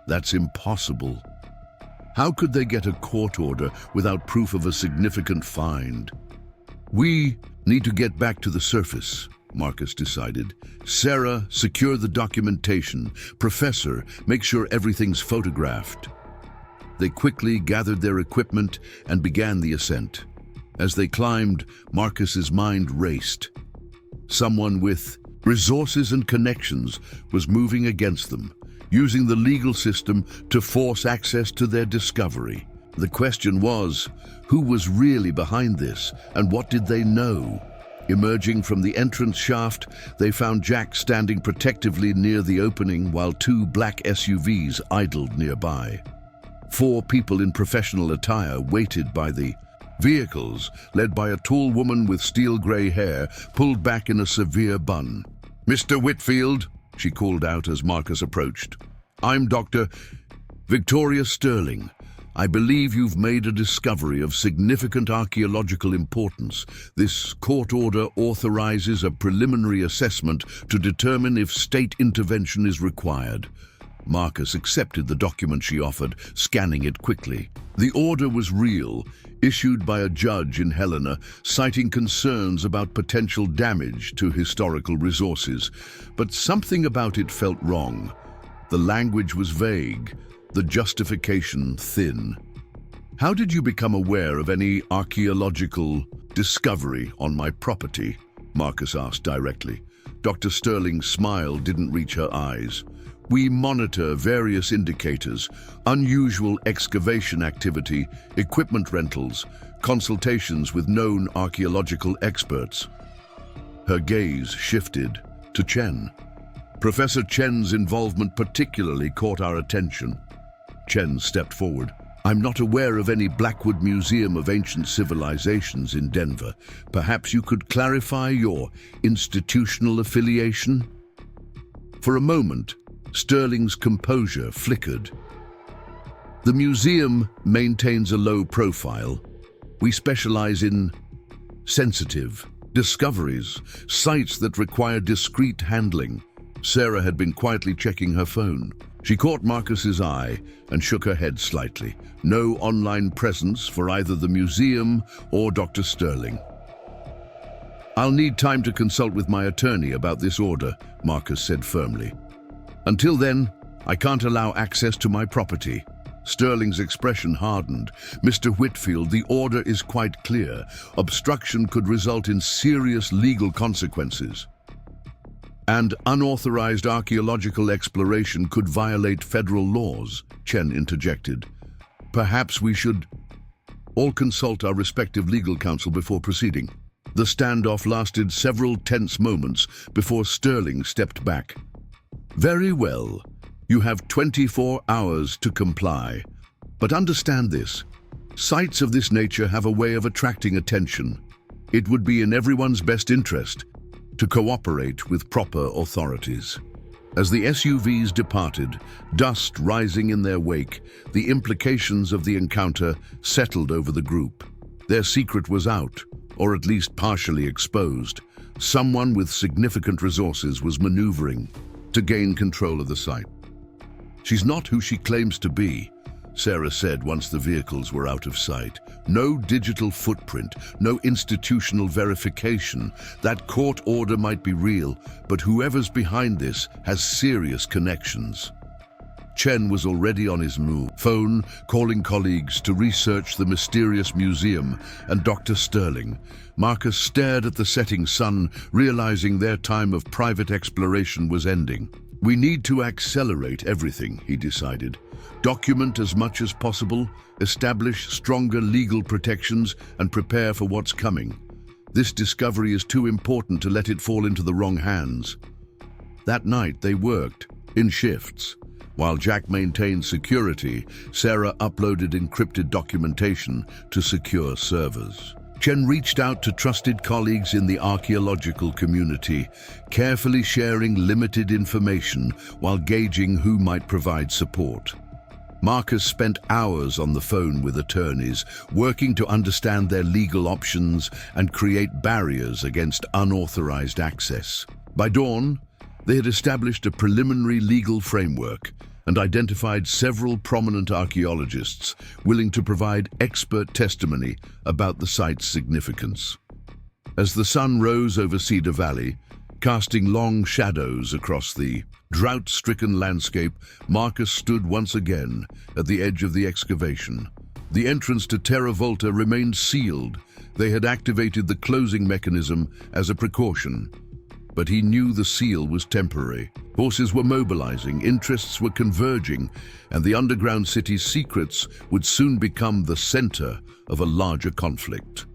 [SPEAKER 1] That's impossible. How could they get a court order without proof of a significant find? We need to get back to the surface, Marcus decided. Sarah, secure the documentation. Professor, make sure everything's photographed. They quickly gathered their equipment and began the ascent. As they climbed, Marcus's mind raced. Someone with resources and connections was moving against them, using the legal system to force access to their discovery. The question was, who was really behind this, and what did they know? Emerging from the entrance shaft, they found Jack standing protectively near the opening while two black SUVs idled nearby. 4 people in professional attire waited by the vehicles, led by a tall woman with steel-gray hair pulled back in a severe bun. "Mr. Whitfield," she called out as Marcus approached. "I'm Dr. Victoria Sterling. I believe you've made a discovery of significant archaeological importance. This court order authorizes a preliminary assessment to determine if state intervention is required." Marcus accepted the document she offered, scanning it quickly. The order was real, issued by a judge in Helena, citing concerns about potential damage to historical resources. But something about it felt wrong. The language was vague, the justification thin. "How did you become aware of any archaeological discovery on my property?" Marcus asked directly. Dr. Sterling's smile didn't reach her eyes. "We monitor various indicators: unusual excavation activity, equipment rentals, consultations with known archaeological experts." Her gaze shifted to Chen. Professor Chen's involvement particularly caught our attention. Chen stepped forward. "I'm not aware of any Blackwood Museum of Ancient Civilizations in Denver. Perhaps you could clarify your institutional affiliation?" For a moment, Sterling's composure flickered. "The museum maintains a low profile. We specialize in sensitive discoveries, sites that require discreet handling." Sarah had been quietly checking her phone. She caught Marcus's eye and shook her head slightly. No online presence for either the museum or Dr. Sterling. "I'll need time to consult with my attorney about this order," Marcus said firmly. "Until then, I can't allow access to my property." Sterling's expression hardened. "Mr. Whitfield, the order is quite clear. Obstruction could result in serious legal consequences. And unauthorized archaeological exploration could violate federal laws," Chen interjected. "Perhaps we should all consult our respective legal counsel before proceeding." The standoff lasted several tense moments before Sterling stepped back. "Very well. You have 24 hours to comply. But understand this. Sites of this nature have a way of attracting attention. It would be in everyone's best interest to cooperate with proper authorities." As the SUVs departed, dust rising in their wake, the implications of the encounter settled over the group. Their secret was out, or at least partially exposed. Someone with significant resources was maneuvering to gain control of the site. "She's not who she claims to be," Sarah said once the vehicles were out of sight. "No digital footprint, no institutional verification. That court order might be real, but whoever's behind this has serious connections." Chen was already on his move, phone calling colleagues to research the mysterious museum and Dr. Sterling. Marcus stared at the setting sun, realizing their time of private exploration was ending. "We need to accelerate everything," he decided. "Document as much as possible, establish stronger legal protections, and prepare for what's coming. This discovery is too important to let it fall into the wrong hands." That night they worked in shifts. While Jack maintained security, Sarah uploaded encrypted documentation to secure servers. Chen reached out to trusted colleagues in the archaeological community, carefully sharing limited information while gauging who might provide support. Marcus spent hours on the phone with attorneys, working to understand their legal options and create barriers against unauthorized access. By dawn, They had established a preliminary legal framework and identified several prominent archaeologists willing to provide expert testimony about the site's significance. As the sun rose over Cedar Valley, casting long shadows across the drought-stricken landscape, Marcus stood once again at the edge of the excavation. The entrance to Terra Volta remained sealed. They had activated the closing mechanism as a precaution. But he knew the seal was temporary. Forces were mobilizing, interests were converging, and the underground city's secrets would soon become the center of a larger conflict.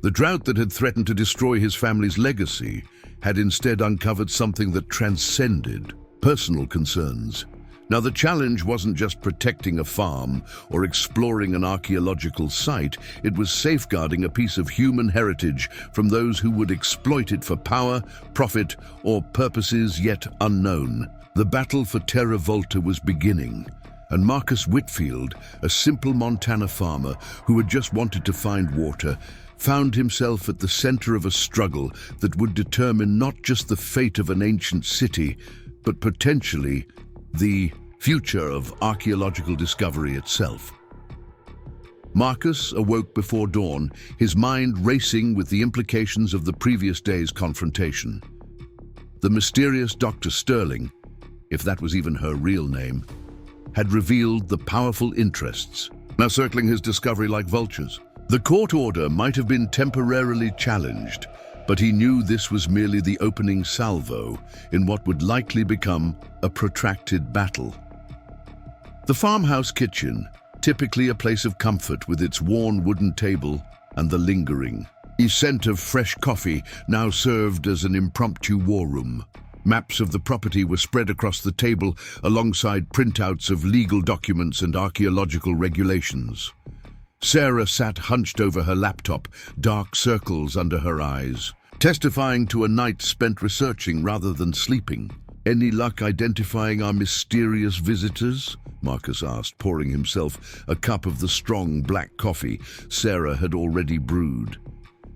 [SPEAKER 1] The drought that had threatened to destroy his family's legacy had instead uncovered something that transcended personal concerns. Now, the challenge wasn't just protecting a farm or exploring an archaeological site, it was safeguarding a piece of human heritage from those who would exploit it for power, profit, or purposes yet unknown. The battle for Terra Volta was beginning, and Marcus Whitfield, a simple Montana farmer who had just wanted to find water, found himself at the center of a struggle that would determine not just the fate of an ancient city, but potentially the future of archaeological discovery itself. Marcus awoke before dawn, his mind racing with the implications of the previous day's confrontation. The mysterious Dr. Sterling, if that was even her real name, had revealed the powerful interests, now circling his discovery like vultures. The court order might have been temporarily challenged, but he knew this was merely the opening salvo in what would likely become a protracted battle. The farmhouse kitchen, typically a place of comfort with its worn wooden table and the lingering scent of fresh coffee, now served as an impromptu war room. Maps of the property were spread across the table alongside printouts of legal documents and archaeological regulations. Sarah sat hunched over her laptop, dark circles under her eyes, testifying to a night spent researching rather than sleeping. "Any luck identifying our mysterious visitors?" Marcus asked, pouring himself a cup of the strong black coffee Sarah had already brewed.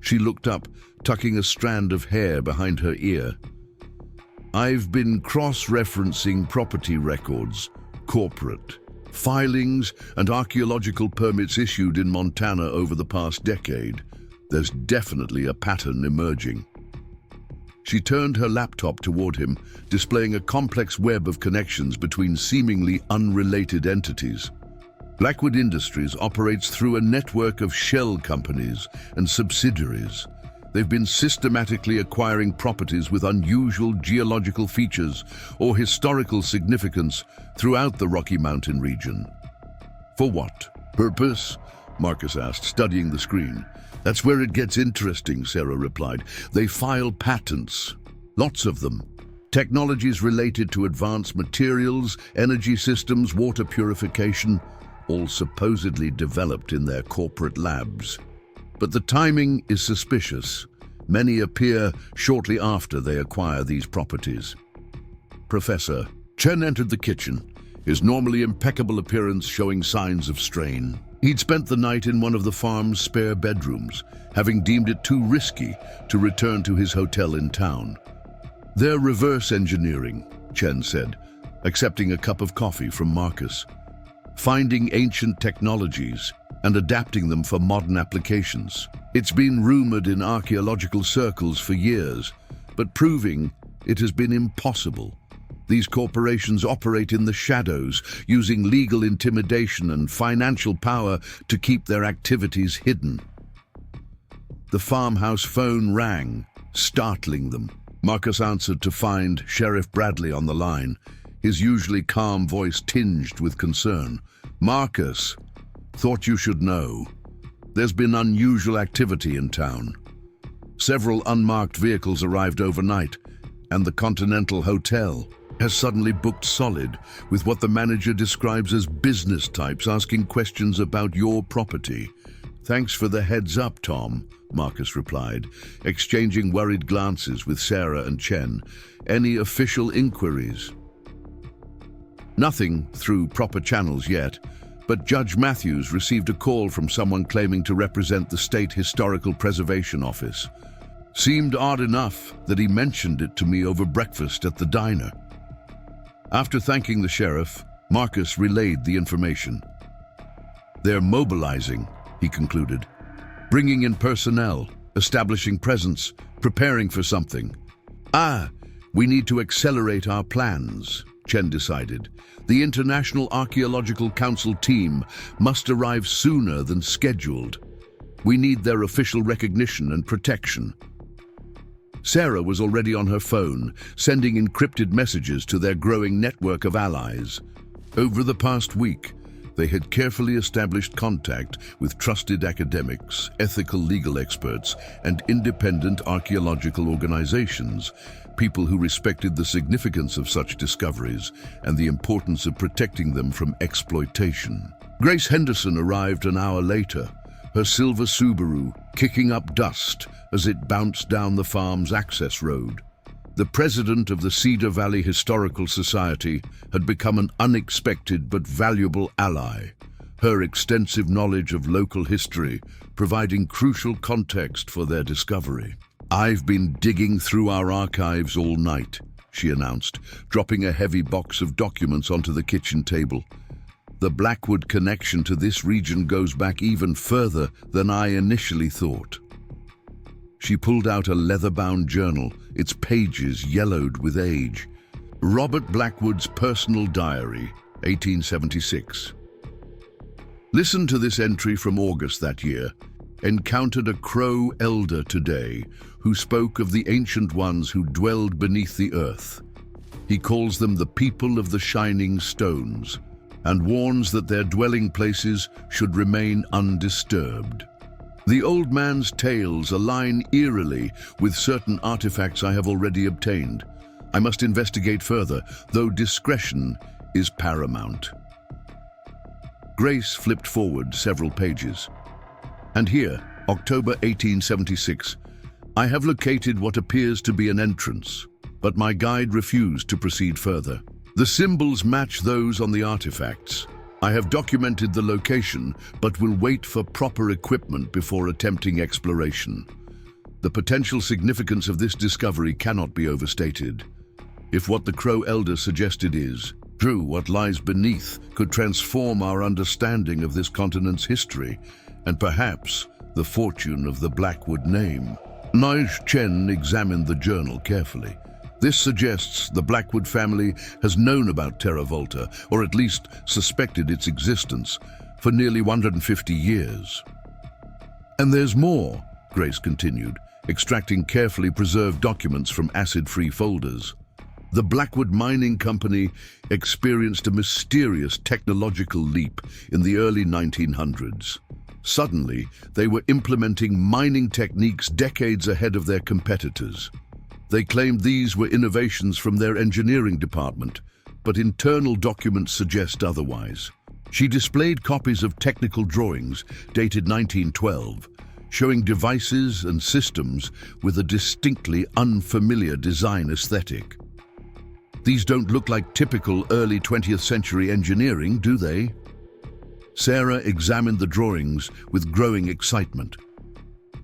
[SPEAKER 1] She looked up, tucking a strand of hair behind her ear. "I've been cross-referencing property records, corporate filings, and archaeological permits issued in Montana over the past decade. There's definitely a pattern emerging." She turned her laptop toward him, displaying a complex web of connections between seemingly unrelated entities. Blackwood Industries operates through a network of shell companies and subsidiaries. They've been systematically acquiring properties with unusual geological features or historical significance throughout the Rocky Mountain region. "For what purpose?" Marcus asked, studying the screen. "That's where it gets interesting," Sarah replied. "They file patents, lots of them. Technologies related to advanced materials, energy systems, water purification, all supposedly developed in their corporate labs. But the timing is suspicious. Many appear shortly after they acquire these properties." Professor Chen entered the kitchen, his normally impeccable appearance showing signs of strain. He'd spent the night in one of the farm's spare bedrooms, having deemed it too risky to return to his hotel in town. "They're reverse engineering," Chen said, accepting a cup of coffee from Marcus. "Finding ancient technologies and adapting them for modern applications. It's been rumored in archaeological circles for years, but proving it has been impossible. These corporations operate in the shadows, using legal intimidation and financial power to keep their activities hidden." The farmhouse phone rang, startling them. Marcus answered to find Sheriff Bradley on the line, his usually calm voice tinged with concern. "Marcus, thought you should know. There's been unusual activity in town. Several unmarked vehicles arrived overnight, and the Continental Hotel has suddenly booked solid, with what the manager describes as business types asking questions about your property." "Thanks for the heads up, Tom," Marcus replied, exchanging worried glances with Sarah and Chen. "Any official inquiries?" "Nothing through proper channels yet, but Judge Matthews received a call from someone claiming to represent the State Historical Preservation Office. Seemed odd enough that he mentioned it to me over breakfast at the diner. After thanking the sheriff, Marcus relayed the information. They're mobilizing, he concluded. Bringing in personnel, establishing presence, preparing for something. We need to accelerate our plans, Chen decided. The International Archaeological Council team must arrive sooner than scheduled. We need their official recognition and protection. Sarah was already on her phone, sending encrypted messages to their growing network of allies. Over the past week, they had carefully established contact with trusted academics, ethical legal experts, and independent archaeological organizations, people who respected the significance of such discoveries and the importance of protecting them from exploitation. Grace Henderson arrived an hour later, her silver Subaru kicking up dust as it bounced down the farm's access road. The president of the Cedar Valley Historical Society had become an unexpected but valuable ally, her extensive knowledge of local history providing crucial context for their discovery. I've been digging through our archives all night, she announced, dropping a heavy box of documents onto the kitchen table. The Blackwood connection to this region goes back even further than I initially thought. She pulled out a leather-bound journal, its pages yellowed with age. Robert Blackwood's personal diary, 1876. Listen to this entry from August that year. Encountered a Crow elder today who spoke of the ancient ones who dwelled beneath the earth. He calls them the people of the shining stones and warns that their dwelling places should remain undisturbed. The old man's tales align eerily with certain artifacts I have already obtained. I must investigate further, though discretion is paramount. Grace flipped forward several pages. And here, October 1876, I have located what appears to be an entrance, but my guide refused to proceed further. The symbols match those on the artifacts. I have documented the location, but will wait for proper equipment before attempting exploration. The potential significance of this discovery cannot be overstated. If what the Crow Elder suggested is true, what lies beneath could transform our understanding of this continent's history, and perhaps the fortune of the Blackwood name. Nige Chen examined the journal carefully. This suggests the Blackwood family has known about Terra Volta, or at least suspected its existence, for nearly 150 years. And there's more, Grace continued, extracting carefully preserved documents from acid-free folders. The Blackwood Mining Company experienced a mysterious technological leap in the early 1900s. Suddenly, they were implementing mining techniques decades ahead of their competitors. They claimed these were innovations from their engineering department, but internal documents suggest otherwise. She displayed copies of technical drawings dated 1912, showing devices and systems with a distinctly unfamiliar design aesthetic. These don't look like typical early 20th century engineering, do they? Sarah examined the drawings with growing excitement.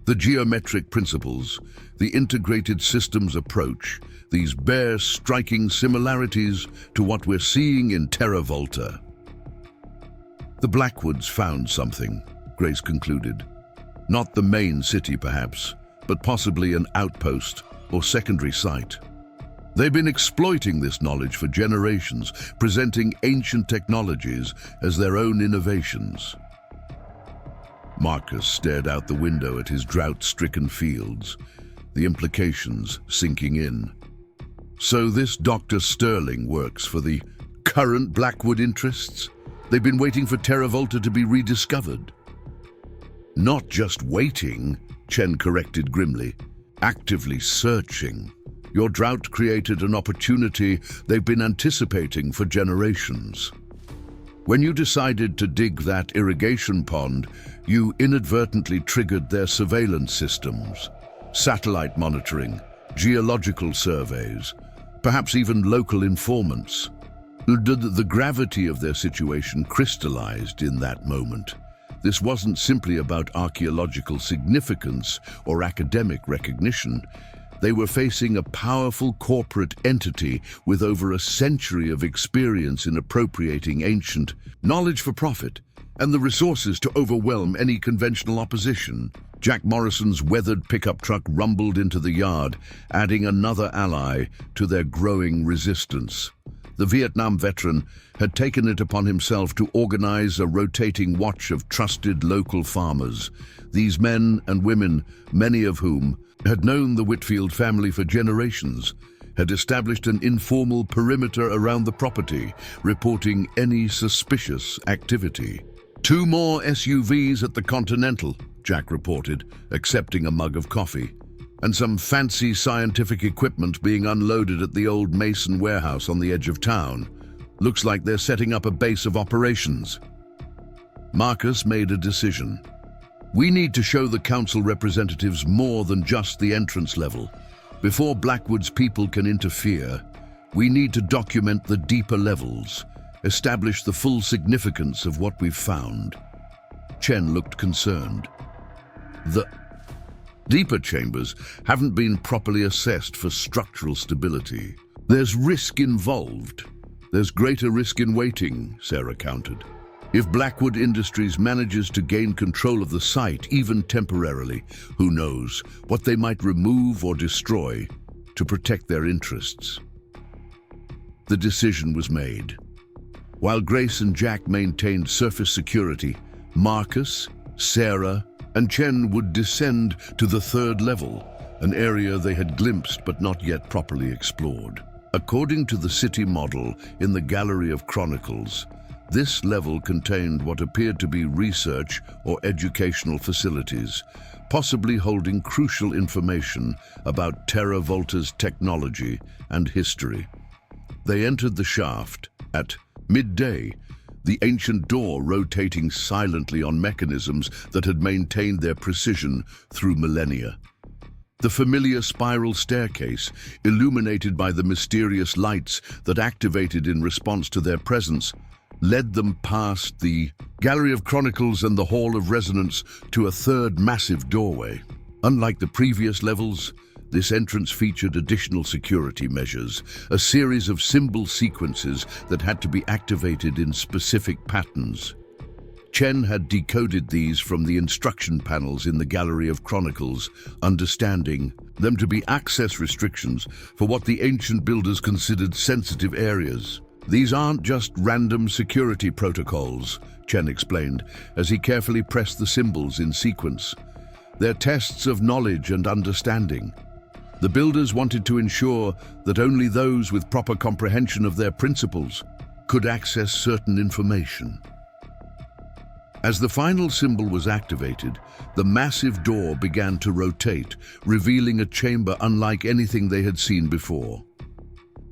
[SPEAKER 1] The geometric principles, the integrated systems approach, these bear striking similarities to what we're seeing in Terra Volta. The Blackwoods found something, Grace concluded. Not the main city, perhaps, but possibly an outpost or secondary site. They've been exploiting this knowledge for generations, presenting ancient technologies as their own innovations. Marcus stared out the window at his drought-stricken fields, the implications sinking in. So this Dr. Sterling works for the current Blackwood interests? They've been waiting for Terra Volta to be rediscovered. Not just waiting, Chen corrected grimly, actively searching. Your drought created an opportunity they've been anticipating for generations. When you decided to dig that irrigation pond, you inadvertently triggered their surveillance systems, satellite monitoring, geological surveys, perhaps even local informants. The gravity of their situation crystallized in that moment. This wasn't simply about archaeological significance or academic recognition. They were facing a powerful corporate entity with over a century of experience in appropriating ancient knowledge for profit and the resources to overwhelm any conventional opposition. Jack Morrison's weathered pickup truck rumbled into the yard, adding another ally to their growing resistance. The Vietnam veteran had taken it upon himself to organize a rotating watch of trusted local farmers. These men and women, many of whom had known the Whitfield family for generations, had established an informal perimeter around the property, reporting any suspicious activity. 2 more SUVs at the Continental, Jack reported, accepting a mug of coffee, and some fancy scientific equipment being unloaded at the old Mason warehouse on the edge of town. Looks like they're setting up a base of operations. Marcus made a decision. We need to show the council representatives more than just the entrance level. Before Blackwood's people can interfere, we need to document the deeper levels, establish the full significance of what we've found. Chen looked concerned. The deeper chambers haven't been properly assessed for structural stability. There's risk involved. There's greater risk in waiting, Sarah countered. If Blackwood Industries manages to gain control of the site, even temporarily, who knows what they might remove or destroy to protect their interests. The decision was made. While Grace and Jack maintained surface security, Marcus, Sarah, and Chen would descend to the 3rd level, an area they had glimpsed but not yet properly explored. According to the city model in the Gallery of Chronicles, this level contained what appeared to be research or educational facilities, possibly holding crucial information about Terra Volta's technology and history. They entered the shaft at midday, the ancient door rotating silently on mechanisms that had maintained their precision through millennia. The familiar spiral staircase, illuminated by the mysterious lights that activated in response to their presence, led them past the Gallery of Chronicles and the Hall of Resonance to a 3rd massive doorway. Unlike the previous levels, this entrance featured additional security measures, a series of symbol sequences that had to be activated in specific patterns. Chen had decoded these from the instruction panels in the Gallery of Chronicles, understanding them to be access restrictions for what the ancient builders considered sensitive areas. These aren't just random security protocols, Chen explained, as he carefully pressed the symbols in sequence. They're tests of knowledge and understanding. The builders wanted to ensure that only those with proper comprehension of their principles could access certain information. As the final symbol was activated, the massive door began to rotate, revealing a chamber unlike anything they had seen before.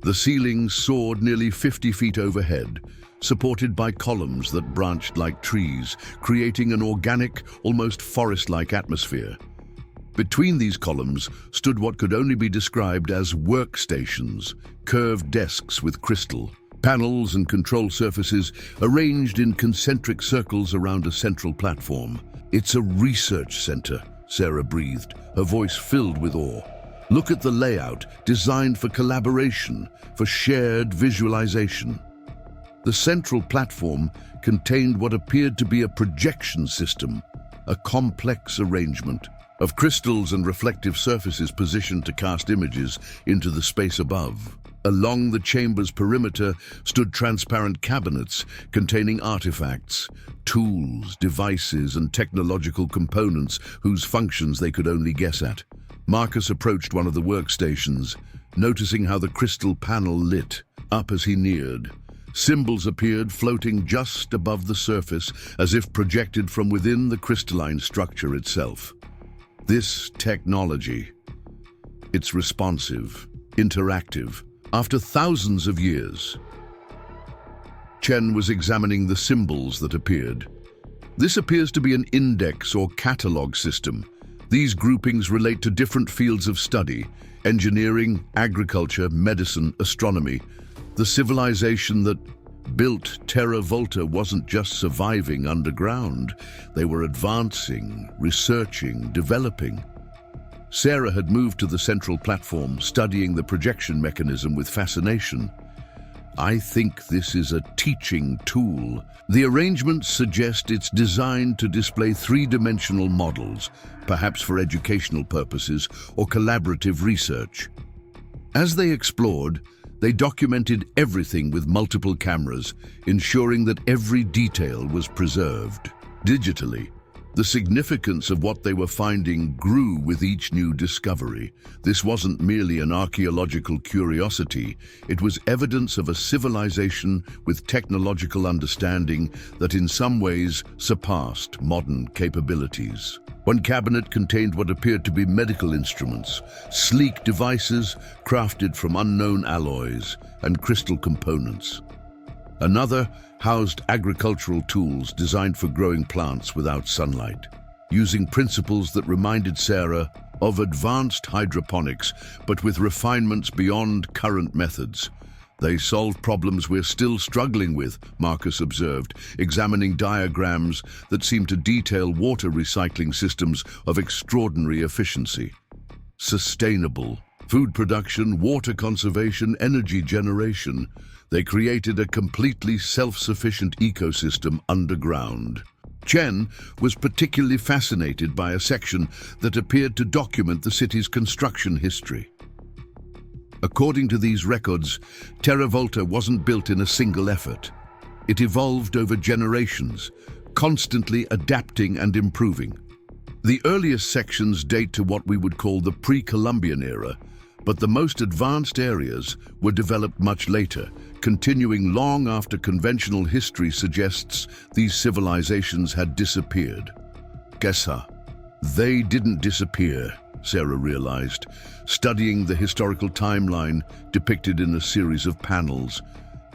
[SPEAKER 1] The ceiling soared nearly 50 feet overhead, supported by columns that branched like trees, creating an organic, almost forest-like atmosphere. Between these columns stood what could only be described as workstations, curved desks with crystal panels and control surfaces arranged in concentric circles around a central platform. It's a research center, Sarah breathed, her voice filled with awe. Look at the layout, designed for collaboration, for shared visualization. The central platform contained what appeared to be a projection system, a complex arrangement of crystals and reflective surfaces positioned to cast images into the space above. Along the chamber's perimeter stood transparent cabinets containing artifacts, tools, devices, and technological components whose functions they could only guess at. Marcus approached one of the workstations, noticing how the crystal panel lit up as he neared. Symbols appeared floating just above the surface, as if projected from within the crystalline structure itself. This technology, it's responsive, interactive. After thousands of years, Chen was examining the symbols that appeared. This appears to be an index or catalog system. These groupings relate to different fields of study: engineering, agriculture, medicine, astronomy. The civilization that built Terra Volta wasn't just surviving underground. They were advancing, researching, developing. Sarah had moved to the central platform, studying the projection mechanism with fascination. I think this is a teaching tool. The arrangements suggest it's designed to display three-dimensional models, perhaps for educational purposes or collaborative research. As they explored, they documented everything with multiple cameras, ensuring that every detail was preserved. Digitally, the significance of what they were finding grew with each new discovery. This wasn't merely an archaeological curiosity, it was evidence of a civilization with technological understanding that in some ways surpassed modern capabilities. One cabinet contained what appeared to be medical instruments, sleek devices crafted from unknown alloys and crystal components. Another housed agricultural tools designed for growing plants without sunlight, using principles that reminded Sarah of advanced hydroponics, but with refinements beyond current methods. They solved problems we're still struggling with, Marcus observed, examining diagrams that seemed to detail water recycling systems of extraordinary efficiency. Sustainable food production, water conservation, energy generation. They created a completely self-sufficient ecosystem underground. Chen was particularly fascinated by a section that appeared to document the city's construction history. According to these records, Terra Volta wasn't built in a single effort. It evolved over generations, constantly adapting and improving. The earliest sections date to what we would call the pre-Columbian era, but the most advanced areas were developed much later, continuing long after conventional history suggests these civilizations had disappeared. Guessa. They didn't disappear, Sarah realized, studying the historical timeline depicted in a series of panels.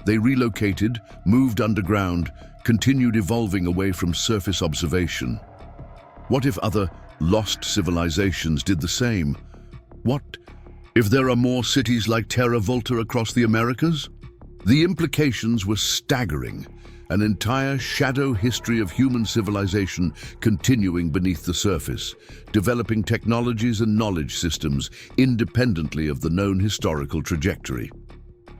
[SPEAKER 1] They relocated, moved underground, continued evolving away from surface observation. What if other lost civilizations did the same? What if there are more cities like Terra Volta across the Americas? The implications were staggering, an entire shadow history of human civilization continuing beneath the surface, developing technologies and knowledge systems independently of the known historical trajectory.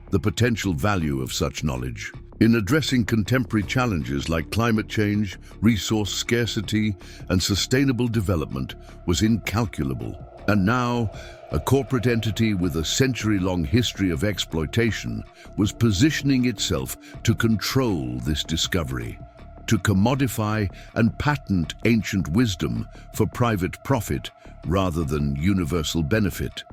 [SPEAKER 1] The potential value of such knowledge in addressing contemporary challenges like climate change, resource scarcity, and sustainable development was incalculable. And now, a corporate entity with a century-long history of exploitation was positioning itself to control this discovery, to commodify and patent ancient wisdom for private profit rather than universal benefit.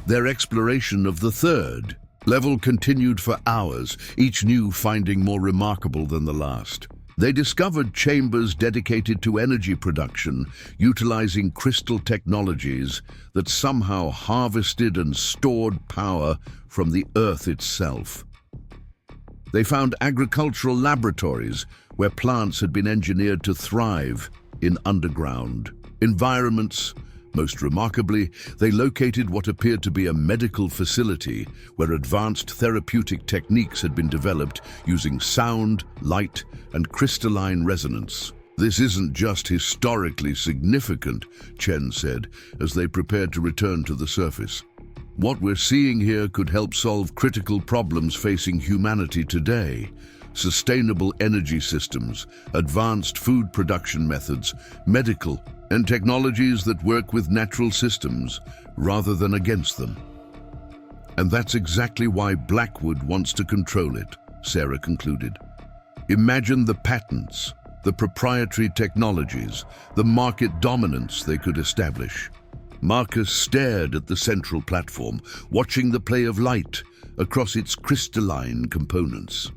[SPEAKER 1] Their exploration of the third level continued for hours, each new finding more remarkable than the last. They discovered chambers dedicated to energy production, utilizing crystal technologies that somehow harvested and stored power from the earth itself. They found agricultural laboratories where plants had been engineered to thrive in underground environments. Most remarkably, they located what appeared to be a medical facility where advanced therapeutic techniques had been developed using sound, light, and crystalline resonance. This isn't just historically significant, Chen said, as they prepared to return to the surface. What we're seeing here could help solve critical problems facing humanity today. Sustainable energy systems, advanced food production methods, medical and technologies that work with natural systems rather than against them. And that's exactly why Blackwood wants to control it, Sarah concluded. Imagine the patents, the proprietary technologies, the market dominance they could establish. Marcus stared at the central platform, watching the play of light across its crystalline components.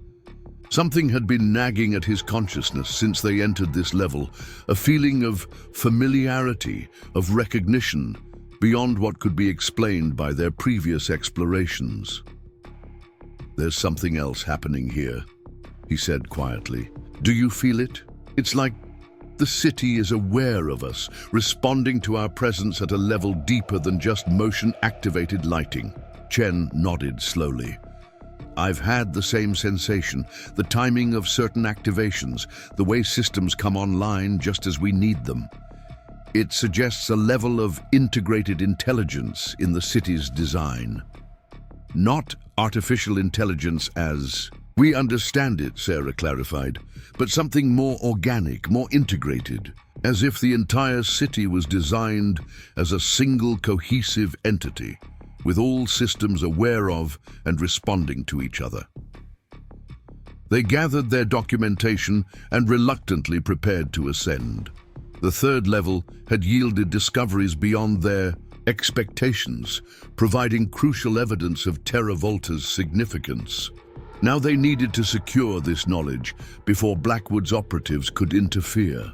[SPEAKER 1] Something had been nagging at his consciousness since they entered this level, a feeling of familiarity, of recognition, beyond what could be explained by their previous explorations. There's something else happening here, he said quietly. Do you feel it? It's like the city is aware of us, responding to our presence at a level deeper than just motion-activated lighting. Chen nodded slowly. I've had the same sensation. The timing of certain activations, the way systems come online just as we need them. It suggests a level of integrated intelligence in the city's design. Not artificial intelligence as we understand it, Sarah clarified, but something more organic, more integrated, as if the entire city was designed as a single cohesive entity, with all systems aware of and responding to each other. They gathered their documentation and reluctantly prepared to ascend. The third level had yielded discoveries beyond their expectations, providing crucial evidence of Terra Volta's significance. Now they needed to secure this knowledge before Blackwood's operatives could interfere.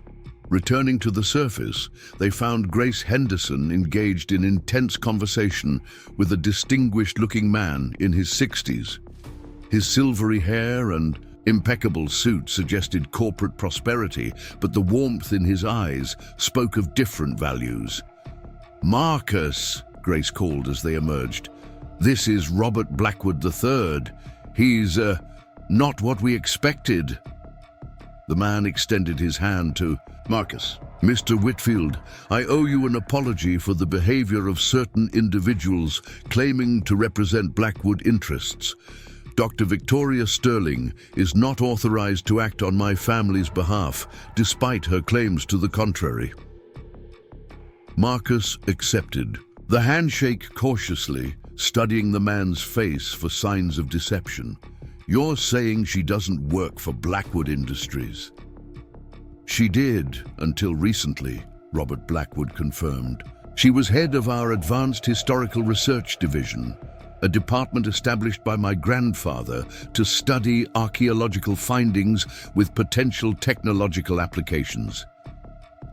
[SPEAKER 1] Returning to the surface, they found Grace Henderson engaged in intense conversation with a distinguished-looking man in his 60s. His silvery hair and impeccable suit suggested corporate prosperity, but the warmth in his eyes spoke of different values. "Marcus," Grace called as they emerged. "This is Robert Blackwood III. He's, not what we expected." The man extended his hand to Marcus. "Mr. Whitfield, I owe you an apology for the behavior of certain individuals claiming to represent Blackwood interests. Dr. Victoria Sterling is not authorized to act on my family's behalf, despite her claims to the contrary." Marcus accepted, the handshake cautiously, studying the man's face for signs of deception. "You're saying she doesn't work for Blackwood Industries?" "She did, until recently," Robert Blackwood confirmed. "She was head of our Advanced Historical Research Division, a department established by my grandfather to study archaeological findings with potential technological applications.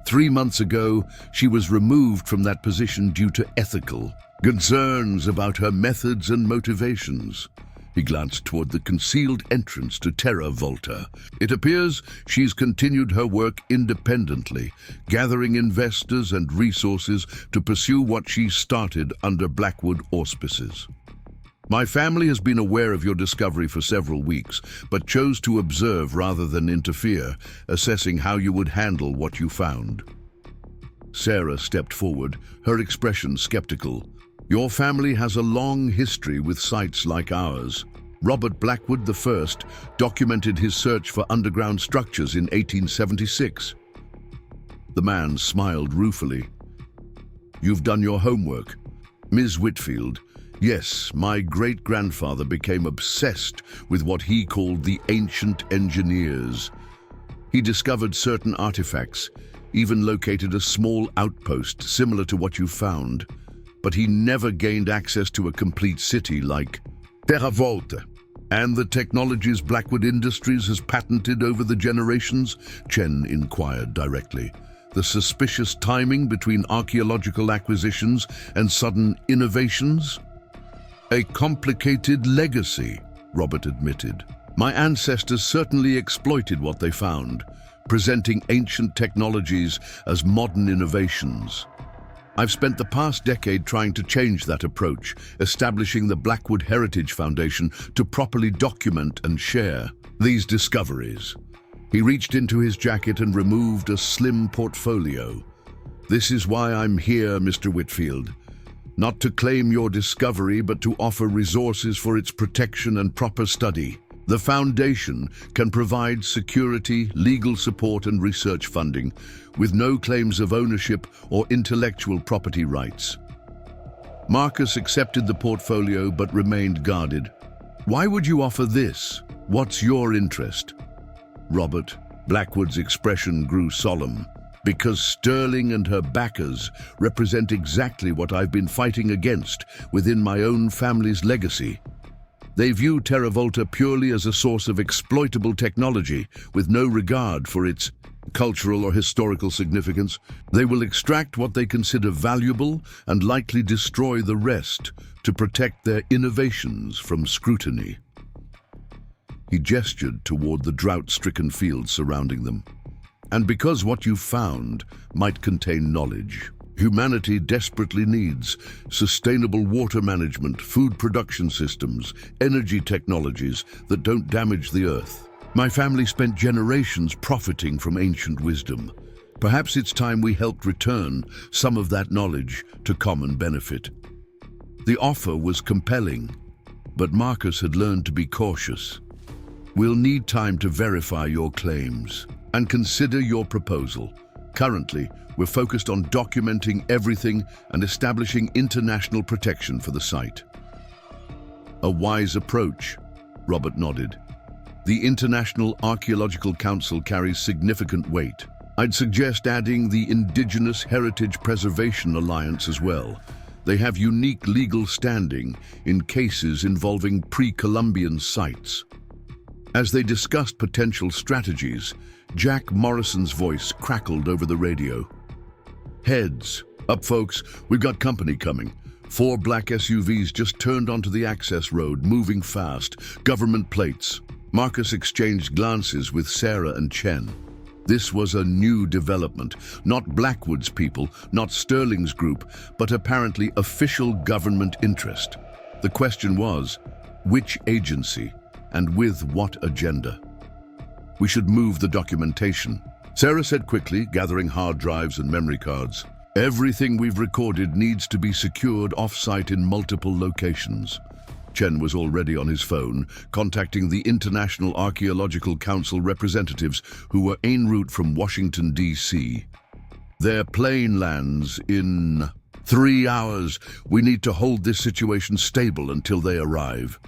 [SPEAKER 1] 3 months ago, she was removed from that position due to ethical concerns about her methods and motivations." He glanced toward the concealed entrance to Terra Volta. "It appears she's continued her work independently, gathering investors and resources to pursue what she started under Blackwood auspices. My family has been aware of your discovery for several weeks, but chose to observe rather than interfere, assessing how you would handle what you found." Sarah stepped forward, her expression skeptical. "Your family has a long history with sites like ours. Robert Blackwood I documented his search for underground structures in 1876. The man smiled ruefully. "You've done your homework. Ms. Whitfield, yes, my great-grandfather became obsessed with what he called the ancient engineers. He discovered certain artifacts, even located a small outpost similar to what you found. But he never gained access to a complete city like Terra Volta. And the technologies Blackwood Industries has patented over the generations?" Chen inquired directly. "The suspicious timing between archaeological acquisitions and sudden innovations?" "A complicated legacy," Robert admitted. "My ancestors certainly exploited what they found, presenting ancient technologies as modern innovations. I've spent the past decade trying to change that approach, establishing the Blackwood Heritage Foundation to properly document and share these discoveries." He reached into his jacket and removed a slim portfolio. "This is why I'm here, Mr. Whitfield. Not to claim your discovery, but to offer resources for its protection and proper study. The Foundation can provide security, legal support and research funding, with no claims of ownership or intellectual property rights." Marcus accepted the portfolio but remained guarded. "Why would you offer this? What's your interest?" Robert Blackwood's expression grew solemn. "Because Sterling and her backers represent exactly what I've been fighting against within my own family's legacy. They view Terra Volta purely as a source of exploitable technology, with no regard for its cultural or historical significance. They will extract what they consider valuable and likely destroy the rest to protect their innovations from scrutiny." He gestured toward the drought-stricken fields surrounding them. "And because what you found might contain knowledge Humanity desperately needs sustainable water management, food production systems, energy technologies that don't damage the earth. My family spent generations profiting from ancient wisdom. Perhaps it's time we helped return some of that knowledge to common benefit. The offer was compelling, but Marcus had learned to be cautious. We'll need time to verify your claims and consider your proposal. Currently, we're focused on documenting everything and establishing international protection for the site. A wise approach, Robert nodded. The International Archaeological Council carries significant weight. I'd suggest adding the Indigenous Heritage Preservation Alliance as well. They have unique legal standing in cases involving pre-Columbian sites. As they discussed potential strategies, Jack Morrison's voice crackled over the radio. Heads up, folks, we've got company coming. 4 black SUVs just turned onto the access road, moving fast, government plates. Marcus exchanged glances with Sarah and Chen. This was a new development, not Blackwood's people, not Sterling's group, but apparently official government interest. The question was, which agency and with what agenda? We should move the documentation, Sarah said quickly, gathering hard drives and memory cards. Everything we've recorded needs to be secured off-site in multiple locations. Chen was already on his phone, contacting the International Archaeological Council representatives who were en route from Washington, D.C. Their plane lands in 3 hours. We need to hold this situation stable until they arrive.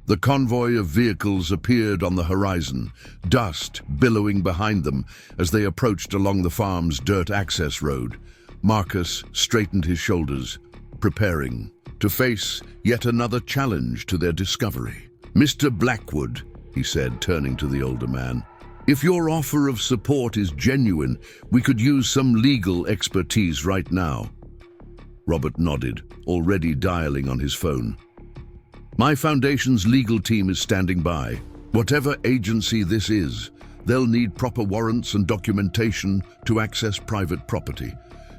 [SPEAKER 1] The convoy of vehicles appeared on the horizon, dust billowing behind them as they approached along the farm's dirt access road. Marcus straightened his shoulders, preparing to face yet another challenge to their discovery. "Mr. Blackwood," he said, turning to the older man, "if your offer of support is genuine, we could use some legal expertise right now." Robert nodded, already dialing on his phone. "My foundation's legal team is standing by. Whatever agency this is, they'll need proper warrants and documentation to access private property,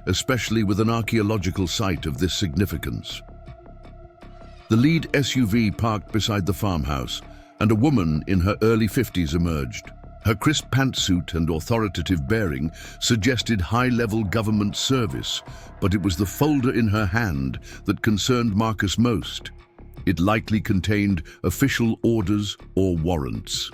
[SPEAKER 1] especially with an archaeological site of this significance." The lead SUV parked beside the farmhouse, and a woman in her early 50s emerged. Her crisp pantsuit and authoritative bearing suggested high-level government service, but it was the folder in her hand that concerned Marcus most. It likely contained official orders or warrants.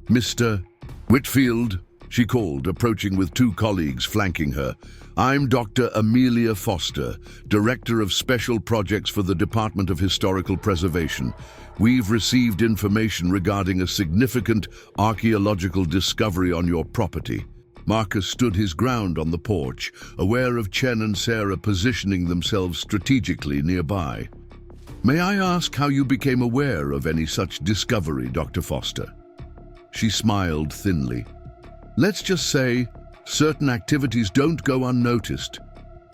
[SPEAKER 1] "Mr. Whitfield," she called, approaching with 2 colleagues flanking her. "I'm Dr. Amelia Foster, Director of Special Projects for the Department of Historical Preservation. We've received information regarding a significant archaeological discovery on your property." Marcus stood his ground on the porch, aware of Chen and Sarah positioning themselves strategically nearby. "May I ask how you became aware of any such discovery, Dr. Foster?" She smiled thinly. "Let's just say certain activities don't go unnoticed.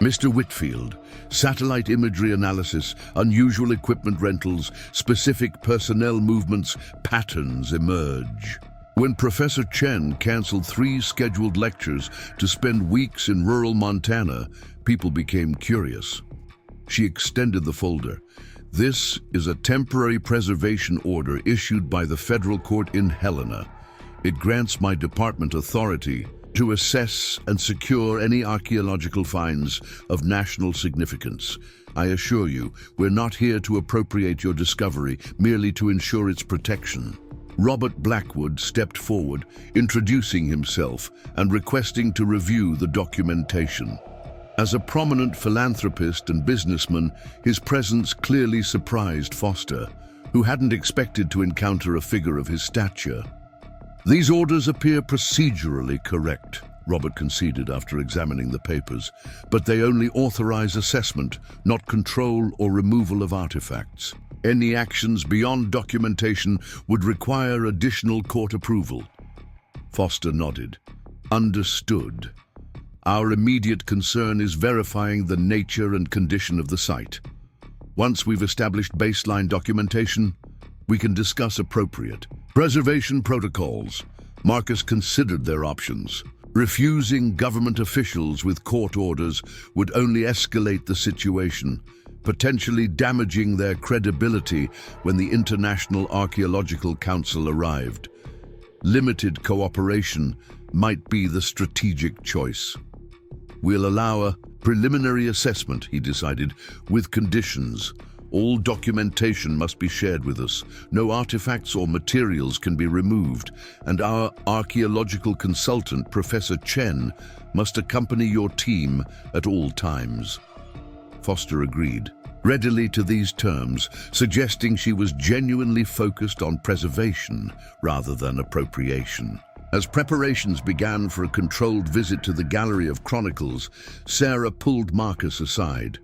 [SPEAKER 1] Mr. Whitfield, satellite imagery analysis, unusual equipment rentals, specific personnel movements, patterns emerge. When Professor Chen canceled 3 scheduled lectures to spend weeks in rural Montana, people became curious." She extended the folder. "This is a temporary preservation order issued by the federal court in Helena. It grants my department authority to assess and secure any archaeological finds of national significance. I assure you, we're not here to appropriate your discovery, merely to ensure its protection." Robert Blackwood stepped forward, introducing himself and requesting to review the documentation. As a prominent philanthropist and businessman, his presence clearly surprised Foster, who hadn't expected to encounter a figure of his stature. "These orders appear procedurally correct," Robert conceded after examining the papers, "but they only authorize assessment, not control or removal of artifacts. Any actions beyond documentation would require additional court approval." Foster nodded. "Understood. Our immediate concern is verifying the nature and condition of the site. Once we've established baseline documentation, we can discuss appropriate preservation protocols." Marcus considered their options. Refusing government officials with court orders would only escalate the situation, potentially damaging their credibility when the International Archaeological Council arrived. Limited cooperation might be the strategic choice. We'll allow a preliminary assessment, he decided, with conditions. All documentation must be shared with us. No artifacts or materials can be removed, and our archaeological consultant, Professor Chen, must accompany your team at all times. Foster agreed readily to these terms, suggesting she was genuinely focused on preservation rather than appropriation. As preparations began for a controlled visit to the Gallery of Chronicles, Sarah pulled Marcus aside.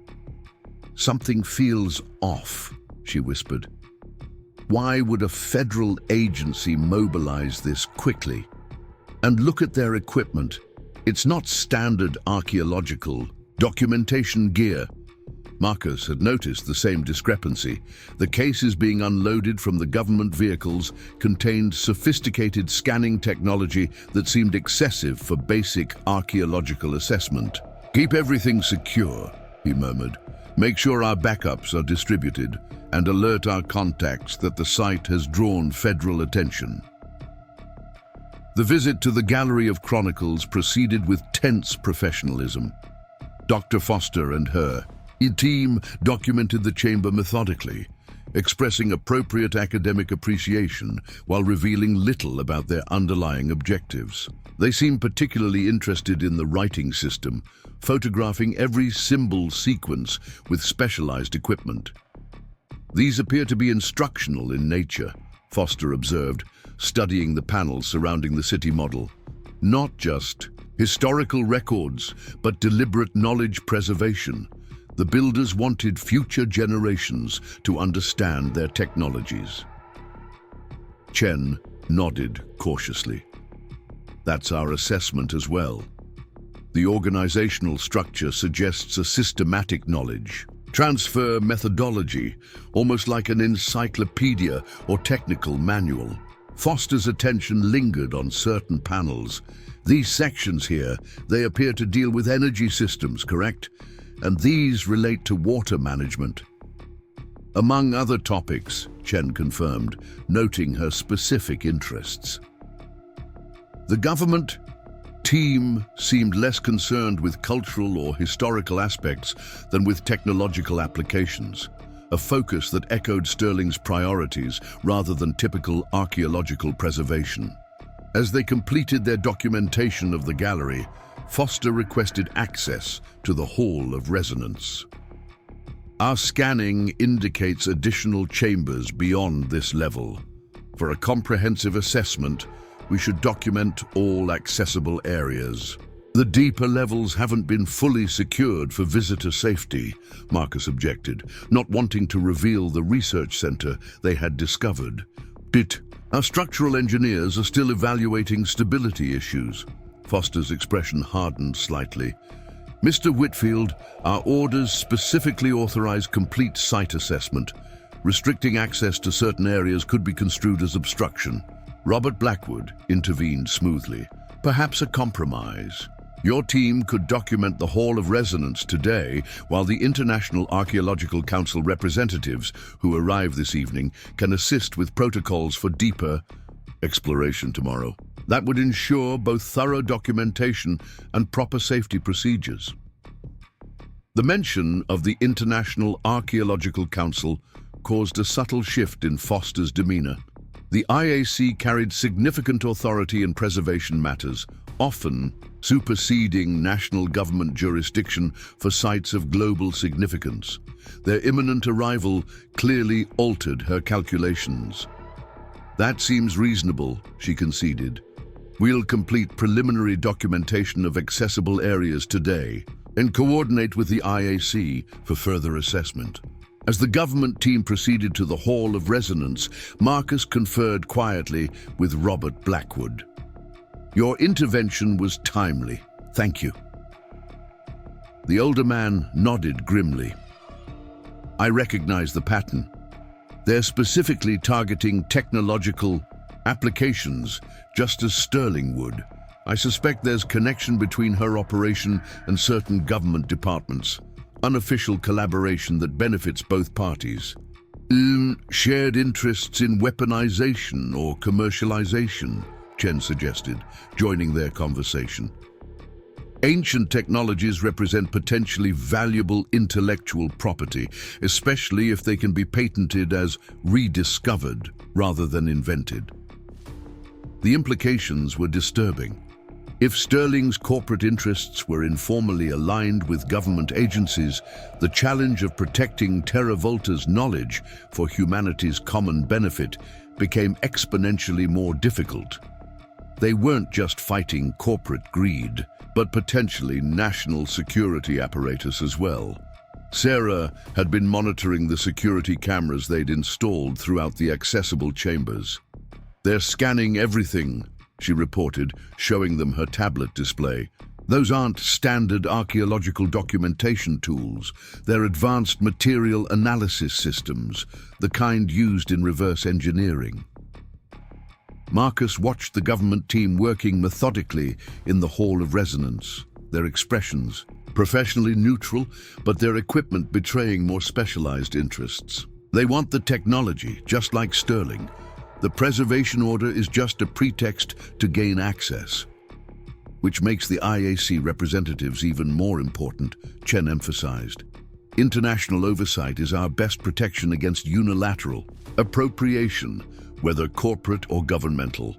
[SPEAKER 1] "Something feels off," she whispered. "Why would a federal agency mobilize this quickly? And look at their equipment. It's not standard archaeological documentation gear." Marcus had noticed the same discrepancy. The cases being unloaded from the government vehicles contained sophisticated scanning technology that seemed excessive for basic archaeological assessment. "Keep everything secure," he murmured. "Make sure our backups are distributed and alert our contacts that the site has drawn federal attention." The visit to the Gallery of Chronicles proceeded with tense professionalism. Dr. Foster and her team documented the chamber methodically, expressing appropriate academic appreciation while revealing little about their underlying objectives. They seemed particularly interested in the writing system, photographing every symbol sequence with specialized equipment. "These appear to be instructional in nature," Foster observed, studying the panels surrounding the city model. "Not just historical records, but deliberate knowledge preservation. The builders wanted future generations to understand their technologies." Chen nodded cautiously. "That's our assessment as well. The organizational structure suggests a systematic knowledge transfer methodology, almost like an encyclopedia or technical manual." Foster's attention lingered on certain panels. "These sections here, they appear to deal with energy systems, correct? And these relate to water management." "Among other topics," Chen confirmed, noting her specific interests. The government team seemed less concerned with cultural or historical aspects than with technological applications, a focus that echoed Sterling's priorities rather than typical archaeological preservation. As they completed their documentation of the gallery, Foster requested access to the Hall of Resonance. "Our scanning indicates additional chambers beyond this level. For a comprehensive assessment, we should document all accessible areas." "The deeper levels haven't been fully secured for visitor safety," Marcus objected, not wanting to reveal the research center they had discovered. "Our structural engineers are still evaluating stability issues." Foster's expression hardened slightly. "Mr. Whitfield, our orders specifically authorize complete site assessment. Restricting access to certain areas could be construed as obstruction." Robert Blackwood intervened smoothly. "Perhaps a compromise. Your team could document the Hall of Resonance today, while the International Archaeological Council representatives who arrive this evening can assist with protocols for deeper exploration tomorrow. That would ensure both thorough documentation and proper safety procedures." The mention of the International Archaeological Council caused a subtle shift in Foster's demeanor. The IAC carried significant authority in preservation matters, often superseding national government jurisdiction for sites of global significance. Their imminent arrival clearly altered her calculations. "That seems reasonable," she conceded. "We'll complete preliminary documentation of accessible areas today and coordinate with the IAC for further assessment." As the government team proceeded to the Hall of Resonance, Marcus conferred quietly with Robert Blackwood. "Your intervention was timely. Thank you." The older man nodded grimly. "I recognize the pattern. They're specifically targeting technological applications, just as Sterling would. I suspect there's connection between her operation and certain government departments. Unofficial collaboration that benefits both parties. Shared interests in weaponization or commercialization, Chen suggested, joining their conversation. Ancient technologies represent potentially valuable intellectual property, especially if they can be patented as rediscovered rather than invented. The implications were disturbing. If Sterling's corporate interests were informally aligned with government agencies, the challenge of protecting TerraVolta's knowledge for humanity's common benefit became exponentially more difficult. They weren't just fighting corporate greed, but potentially national security apparatus as well. Sarah had been monitoring the security cameras they'd installed throughout the accessible chambers. "They're scanning everything," she reported, showing them her tablet display. "Those aren't standard archaeological documentation tools. They're advanced material analysis systems, the kind used in reverse engineering." Marcus watched the government team working methodically in the Hall of Resonance, their expressions professionally neutral, but their equipment betraying more specialized interests. They want the technology, just like Sterling. The preservation order is just a pretext to gain access, which makes the IAC representatives even more important, Chen emphasized. International oversight is our best protection against unilateral appropriation, whether corporate or governmental.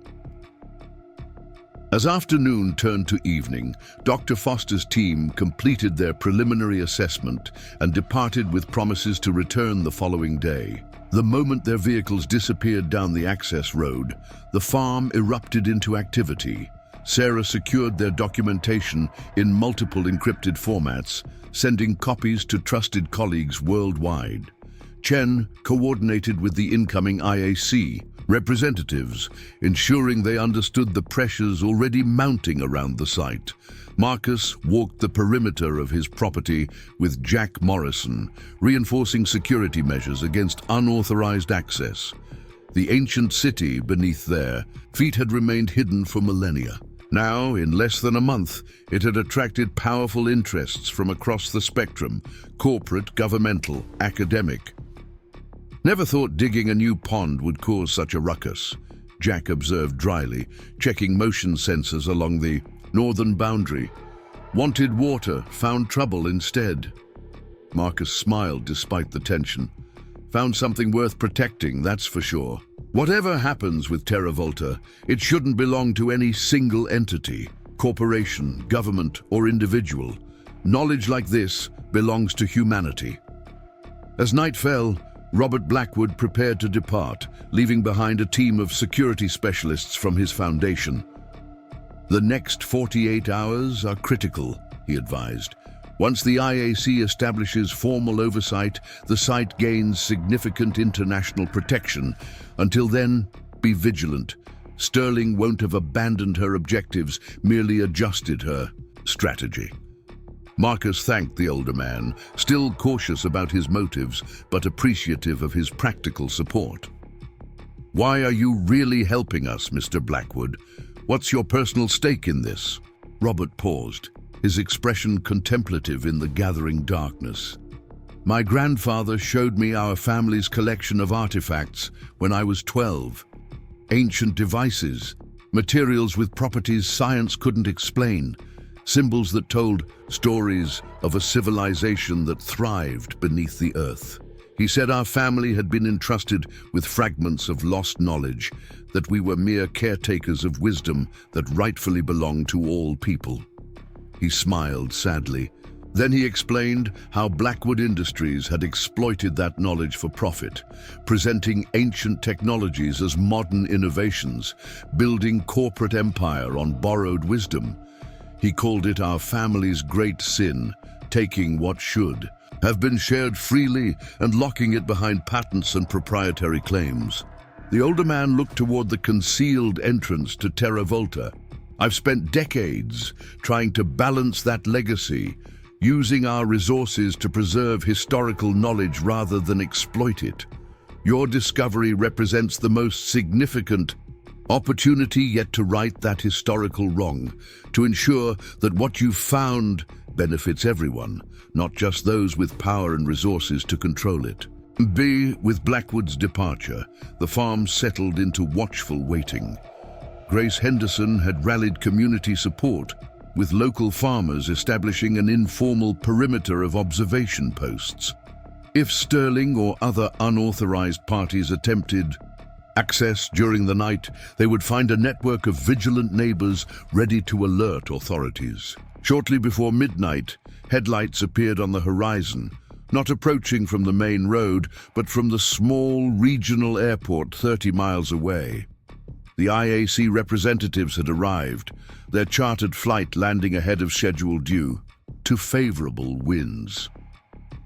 [SPEAKER 1] As afternoon turned to evening, Dr. Foster's team completed their preliminary assessment and departed with promises to return the following day. The moment their vehicles disappeared down the access road, the farm erupted into activity. Sarah secured their documentation in multiple encrypted formats, sending copies to trusted colleagues worldwide. Chen coordinated with the incoming IAC representatives, ensuring they understood the pressures already mounting around the site. Marcus walked the perimeter of his property with Jack Morrison, reinforcing security measures against unauthorized access. The ancient city beneath their feet had remained hidden for millennia. Now, in less than a month, it had attracted powerful interests from across the spectrum: corporate, governmental, academic. "Never thought digging a new pond would cause such a ruckus," Jack observed dryly, checking motion sensors along the northern boundary. "Wanted water, found trouble instead." Marcus smiled despite the tension. "Found something worth protecting, that's for sure. Whatever happens with TerraVolta, it shouldn't belong to any single entity, corporation, government, or individual. Knowledge like this belongs to humanity." As night fell, Robert Blackwood prepared to depart, leaving behind a team of security specialists from his foundation. "The next 48 hours are critical," he advised. "Once the IAC establishes formal oversight, the site gains significant international protection. Until then, be vigilant. Sterling won't have abandoned her objectives, merely adjusted her strategy." Marcus thanked the older man, still cautious about his motives, but appreciative of his practical support. "Why are you really helping us, Mr. Blackwood? What's your personal stake in this?" Robert paused, his expression contemplative in the gathering darkness. "My grandfather showed me our family's collection of artifacts when I was 12. Ancient devices, materials with properties science couldn't explain. Symbols that told stories of a civilization that thrived beneath the earth. He said our family had been entrusted with fragments of lost knowledge, that we were mere caretakers of wisdom that rightfully belonged to all people." He smiled sadly. Then he explained how Blackwood Industries had exploited that knowledge for profit, presenting ancient technologies as modern innovations, building corporate empire on borrowed wisdom. He called it our family's great sin, taking what should have been shared freely and locking it behind patents and proprietary claims. The older man looked toward the concealed entrance to TerraVolta. "I've spent decades trying to balance that legacy, using our resources to preserve historical knowledge rather than exploit it. Your discovery represents the most significant Opportunity yet to right that historical wrong, to ensure that what you've found benefits everyone, not just those with power and resources to control it. B. With Blackwood's departure, the farm settled into watchful waiting. Grace Henderson had rallied community support, with local farmers establishing an informal perimeter of observation posts. If Sterling or other unauthorized parties attempted access during the night, they would find a network of vigilant neighbors ready to alert authorities. Shortly before midnight, headlights appeared on the horizon, not approaching from the main road, but from the small regional airport 30 miles away. The IAC representatives had arrived, their chartered flight landing ahead of schedule due to favorable winds.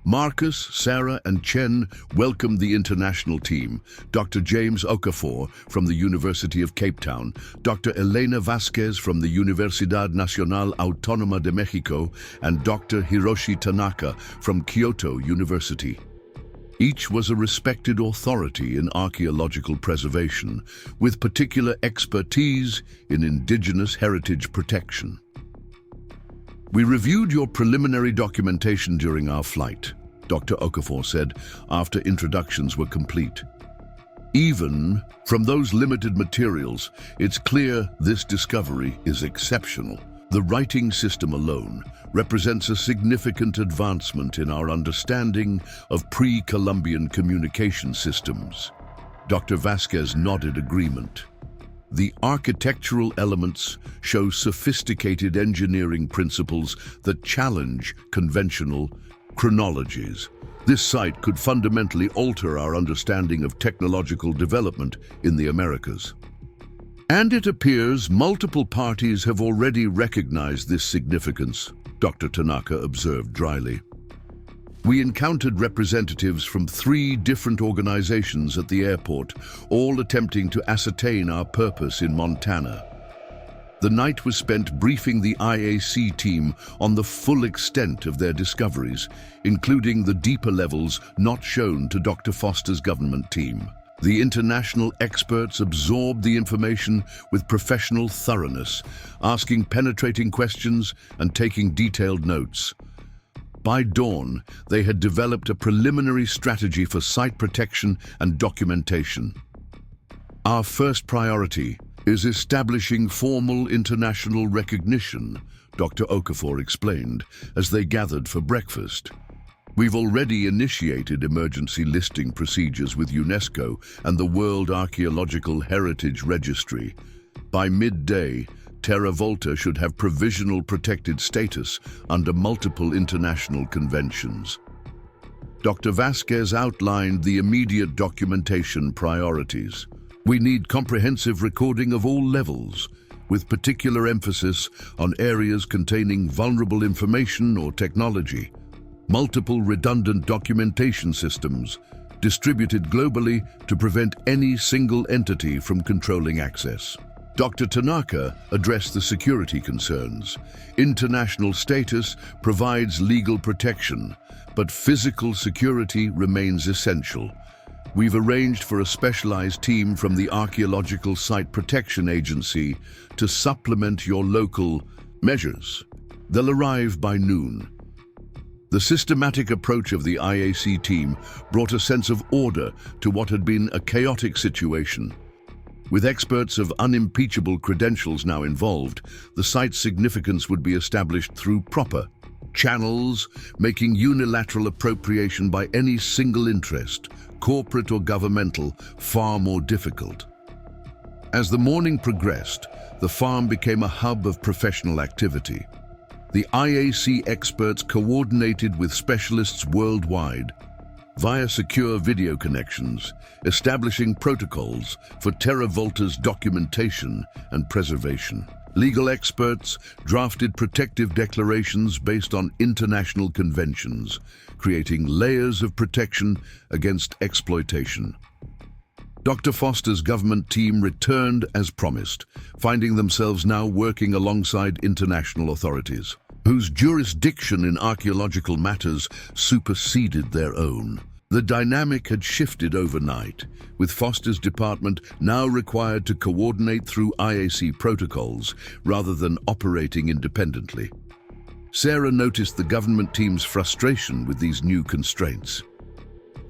[SPEAKER 1] Marcus, Sarah and Chen welcomed the international team, Dr. James Okafor from the University of Cape Town, Dr. Elena Vasquez from the Universidad Nacional Autónoma de Mexico, and Dr. Hiroshi Tanaka from Kyoto University. Each was a respected authority in archaeological preservation, with particular expertise in indigenous heritage protection. We reviewed your preliminary documentation during our flight, Dr. Okafor said after introductions were complete. Even from those limited materials, it's clear this discovery is exceptional. The writing system alone represents a significant advancement in our understanding of pre-Columbian communication systems. Dr. Vasquez nodded agreement. The architectural elements show sophisticated engineering principles that challenge conventional chronologies. This site could fundamentally alter our understanding of technological development in the Americas. And it appears multiple parties have already recognized this significance, Dr. Tanaka observed dryly. We encountered representatives from 3 different organizations at the airport, all attempting to ascertain our purpose in Montana. The night was spent briefing the IAC team on the full extent of their discoveries, including the deeper levels not shown to Dr. Foster's government team. The international experts absorbed the information with professional thoroughness, asking penetrating questions and taking detailed notes. By dawn, they had developed a preliminary strategy for site protection and documentation. Our first priority is establishing formal international recognition, Dr. Okafor explained as they gathered for breakfast. We've already initiated emergency listing procedures with UNESCO and the World Archaeological Heritage Registry. By midday, Terra Volta should have provisional protected status under multiple international conventions. Dr. Vasquez outlined the immediate documentation priorities. We need comprehensive recording of all levels, with particular emphasis on areas containing vulnerable information or technology. Multiple redundant documentation systems, distributed globally to prevent any single entity from controlling access. Dr. Tanaka addressed the security concerns. International status provides legal protection, but physical security remains essential. We've arranged for a specialized team from the Archaeological Site Protection Agency to supplement your local measures. They'll arrive by noon. The systematic approach of the IAC team brought a sense of order to what had been a chaotic situation. With experts of unimpeachable credentials now involved, the site's significance would be established through proper channels, making unilateral appropriation by any single interest, corporate or governmental, far more difficult. As the morning progressed, the farm became a hub of professional activity. The IAC experts coordinated with specialists worldwide via secure video connections, establishing protocols for Terra Volta's documentation and preservation. Legal experts drafted protective declarations based on international conventions, creating layers of protection against exploitation. Dr. Foster's government team returned as promised, finding themselves now working alongside international authorities, whose jurisdiction in archaeological matters superseded their own. The dynamic had shifted overnight, with Foster's department now required to coordinate through IAC protocols rather than operating independently. Sarah noticed the government team's frustration with these new constraints.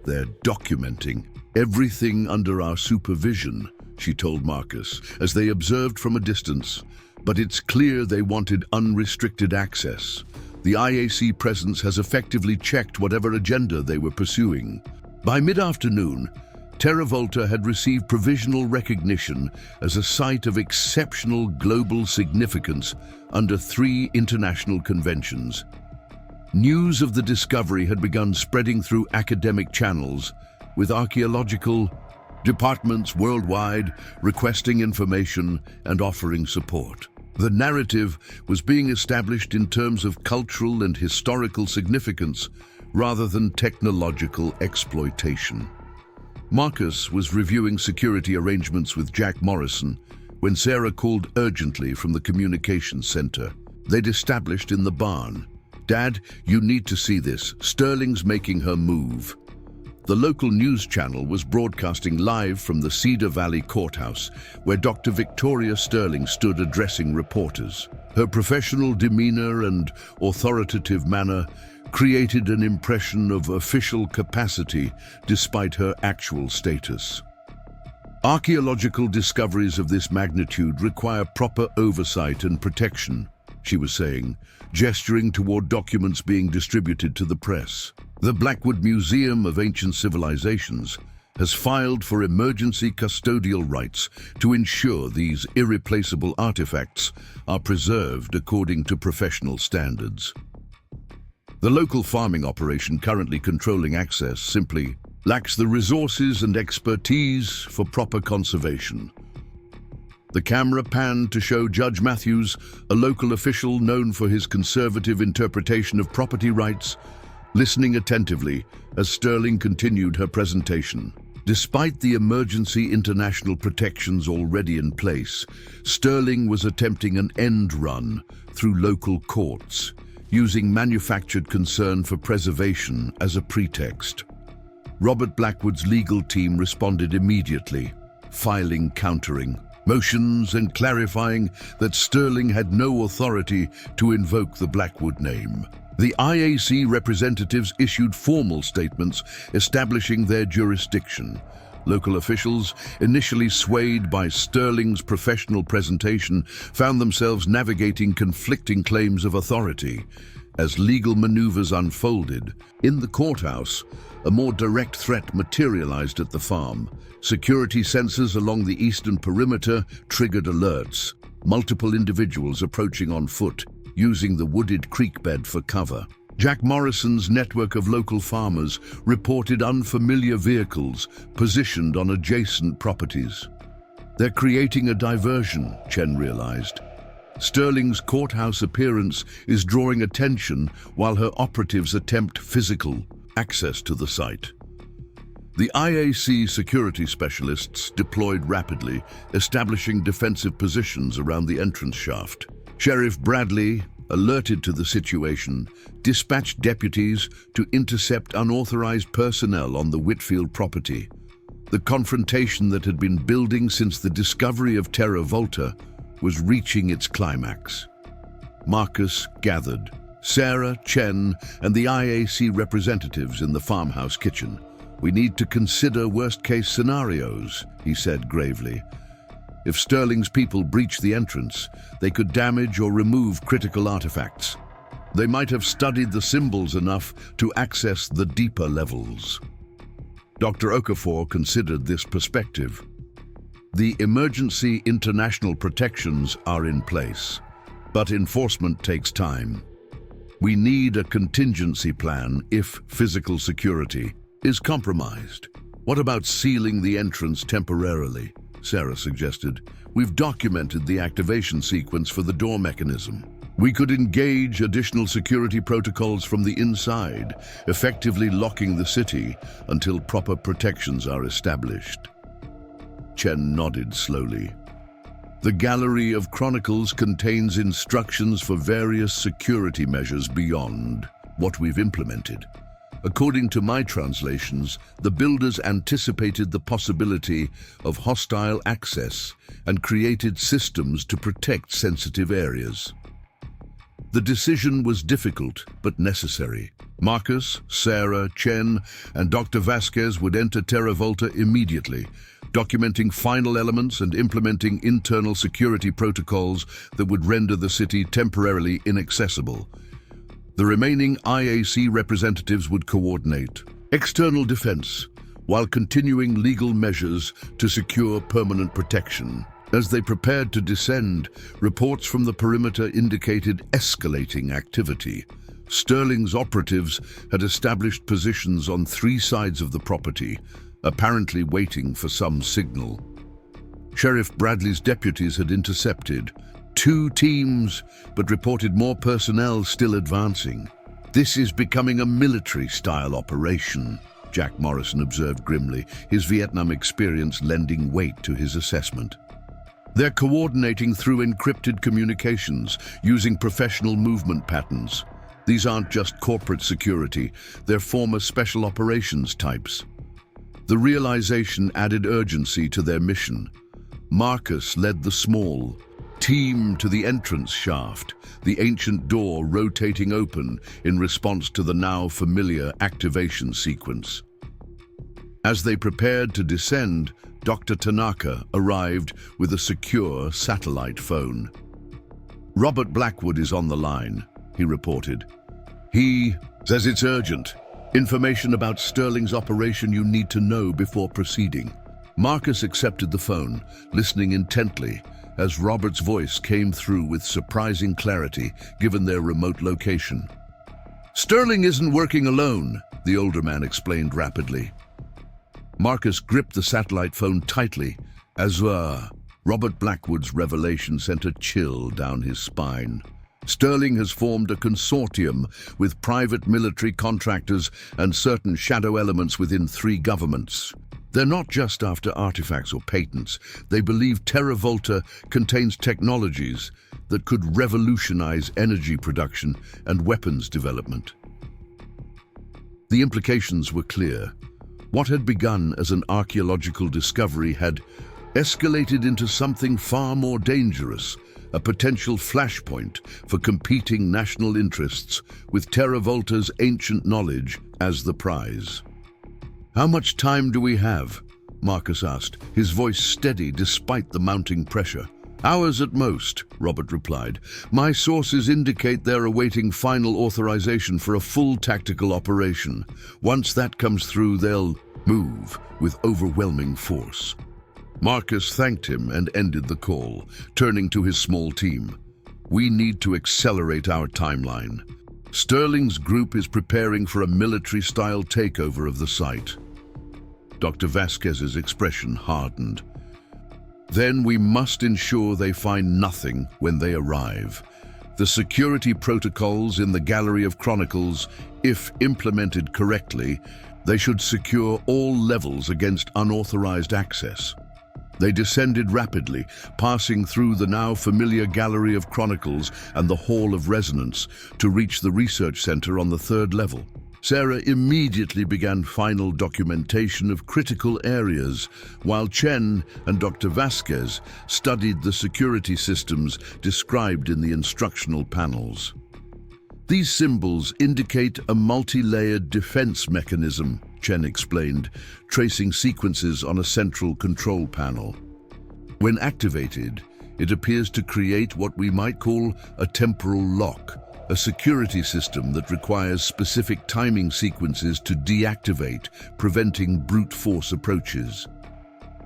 [SPEAKER 1] "They're documenting everything under our supervision," she told Marcus, as they observed from a distance, "but it's clear they wanted unrestricted access. The IAC presence has effectively checked whatever agenda they were pursuing." By mid-afternoon, Terra Volta had received provisional recognition as a site of exceptional global significance under 3 international conventions. News of the discovery had begun spreading through academic channels, with archaeological departments worldwide requesting information and offering support. The narrative was being established in terms of cultural and historical significance rather than technological exploitation. Marcus was reviewing security arrangements with Jack Morrison when Sarah called urgently from the communications center. They'd established in the barn. "Dad, you need to see this. Sterling's making her move." The local news channel was broadcasting live from the Cedar Valley courthouse, where Dr. Victoria Sterling stood addressing reporters. Her professional demeanor and authoritative manner created an impression of official capacity despite her actual status. "Archaeological discoveries of this magnitude require proper oversight and protection," she was saying, gesturing toward documents being distributed to the press. "The Blackwood Museum of Ancient Civilizations has filed for emergency custodial rights to ensure these irreplaceable artifacts are preserved according to professional standards. The local farming operation currently controlling access simply lacks the resources and expertise for proper conservation." The camera panned to show Judge Matthews, a local official known for his conservative interpretation of property rights, listening attentively as Sterling continued her presentation. Despite the emergency international protections already in place, Sterling was attempting an end run through local courts, using manufactured concern for preservation as a pretext. Robert Blackwood's legal team responded immediately, filing countering motions and clarifying that Sterling had no authority to invoke the Blackwood name. The IAC representatives issued formal statements establishing their jurisdiction. Local officials, initially swayed by Sterling's professional presentation, found themselves navigating conflicting claims of authority. As legal maneuvers unfolded, in the courthouse, a more direct threat materialized at the farm. Security sensors along the eastern perimeter triggered alerts, multiple individuals approaching on foot, using the wooded creek bed for cover. Jack Morrison's network of local farmers reported unfamiliar vehicles positioned on adjacent properties. "They're creating a diversion," Chen realized. Sterling's courthouse appearance is drawing attention while her operatives attempt physical access to the site. The IAC security specialists deployed rapidly, establishing defensive positions around the entrance shaft. Sheriff Bradley, alerted to the situation, dispatched deputies to intercept unauthorized personnel on the Whitfield property. The confrontation that had been building since the discovery of Terra Volta was reaching its climax. Marcus gathered Sarah, Chen, and the IAC representatives in the farmhouse kitchen. "We need to consider worst-case scenarios," he said gravely. "If Sterling's people breach the entrance, they could damage or remove critical artifacts. They might have studied the symbols enough to access the deeper levels." Dr. Okafor considered this perspective. "The emergency international protections are in place, but enforcement takes time. We need a contingency plan if physical security is compromised." "What about sealing the entrance temporarily?" Sarah suggested. "We've documented the activation sequence for the door mechanism. We could engage additional security protocols from the inside, effectively locking the city until proper protections are established." Chen nodded slowly. "The Gallery of Chronicles contains instructions for various security measures beyond what we've implemented. According to my translations, the builders anticipated the possibility of hostile access and created systems to protect sensitive areas. The decision was difficult but necessary. Marcus, Sarah, Chen, and Dr. Vasquez would enter Terra Volta immediately, documenting final elements and implementing internal security protocols that would render the city temporarily inaccessible. The remaining IAC representatives would coordinate external defense while continuing legal measures to secure permanent protection. As they prepared to descend, reports from the perimeter indicated escalating activity. Sterling's operatives had established positions on 3 sides of the property, apparently waiting for some signal. Sheriff Bradley's deputies had intercepted 2 teams, but reported more personnel still advancing. "This is becoming a military-style operation," Jack Morrison observed grimly, his Vietnam experience lending weight to his assessment. "They're coordinating through encrypted communications, using professional movement patterns. These aren't just corporate security, they're former special operations types." The realization added urgency to their mission. Marcus led the small team to the entrance shaft, the ancient door rotating open in response to the now familiar activation sequence. As they prepared to descend, Dr. Tanaka arrived with a secure satellite phone. "Robert Blackwood is on the line," he reported. "He says it's urgent. Information about Sterling's operation you need to know before proceeding." Marcus accepted the phone, listening intently as Robert's voice came through with surprising clarity given their remote location. "Sterling isn't working alone," the older man explained rapidly. Marcus gripped the satellite phone tightly as Robert Blackwood's revelation sent a chill down his spine. Sterling has formed a consortium with private military contractors and certain shadow elements within 3 governments. They're not just after artifacts or patents. They believe Terra Volta contains technologies that could revolutionize energy production and weapons development. The implications were clear. What had begun as an archaeological discovery had escalated into something far more dangerous, a potential flashpoint for competing national interests, with Terra Volta's ancient knowledge as the prize. "How much time do we have?" Marcus asked, his voice steady despite the mounting pressure. "Hours at most," Robert replied. "My sources indicate they're awaiting final authorization for a full tactical operation. Once that comes through, they'll move with overwhelming force." Marcus thanked him and ended the call, turning to his small team. "We need to accelerate our timeline. Sterling's group is preparing for a military-style takeover of the site." Dr. Vasquez's expression hardened. "Then we must ensure they find nothing when they arrive. The security protocols in the Gallery of Chronicles, if implemented correctly, they should secure all levels against unauthorized access." They descended rapidly, passing through the now familiar Gallery of Chronicles and the Hall of Resonance to reach the research center on the 3rd level. Sarah immediately began final documentation of critical areas, while Chen and Dr. Vasquez studied the security systems described in the instructional panels. "These symbols indicate a multi-layered defense mechanism," Chen explained, tracing sequences on a central control panel. "When activated, it appears to create what we might call a temporal lock, a security system that requires specific timing sequences to deactivate, preventing brute force approaches."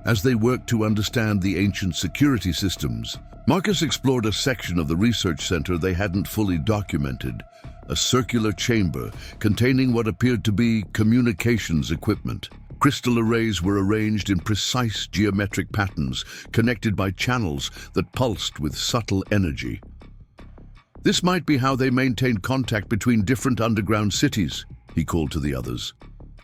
[SPEAKER 1] As they worked to understand the ancient security systems, Marcus explored a section of the research center they hadn't fully documented, a circular chamber containing what appeared to be communications equipment. Crystal arrays were arranged in precise geometric patterns, connected by channels that pulsed with subtle energy. "This might be how they maintained contact between different underground cities," he called to the others.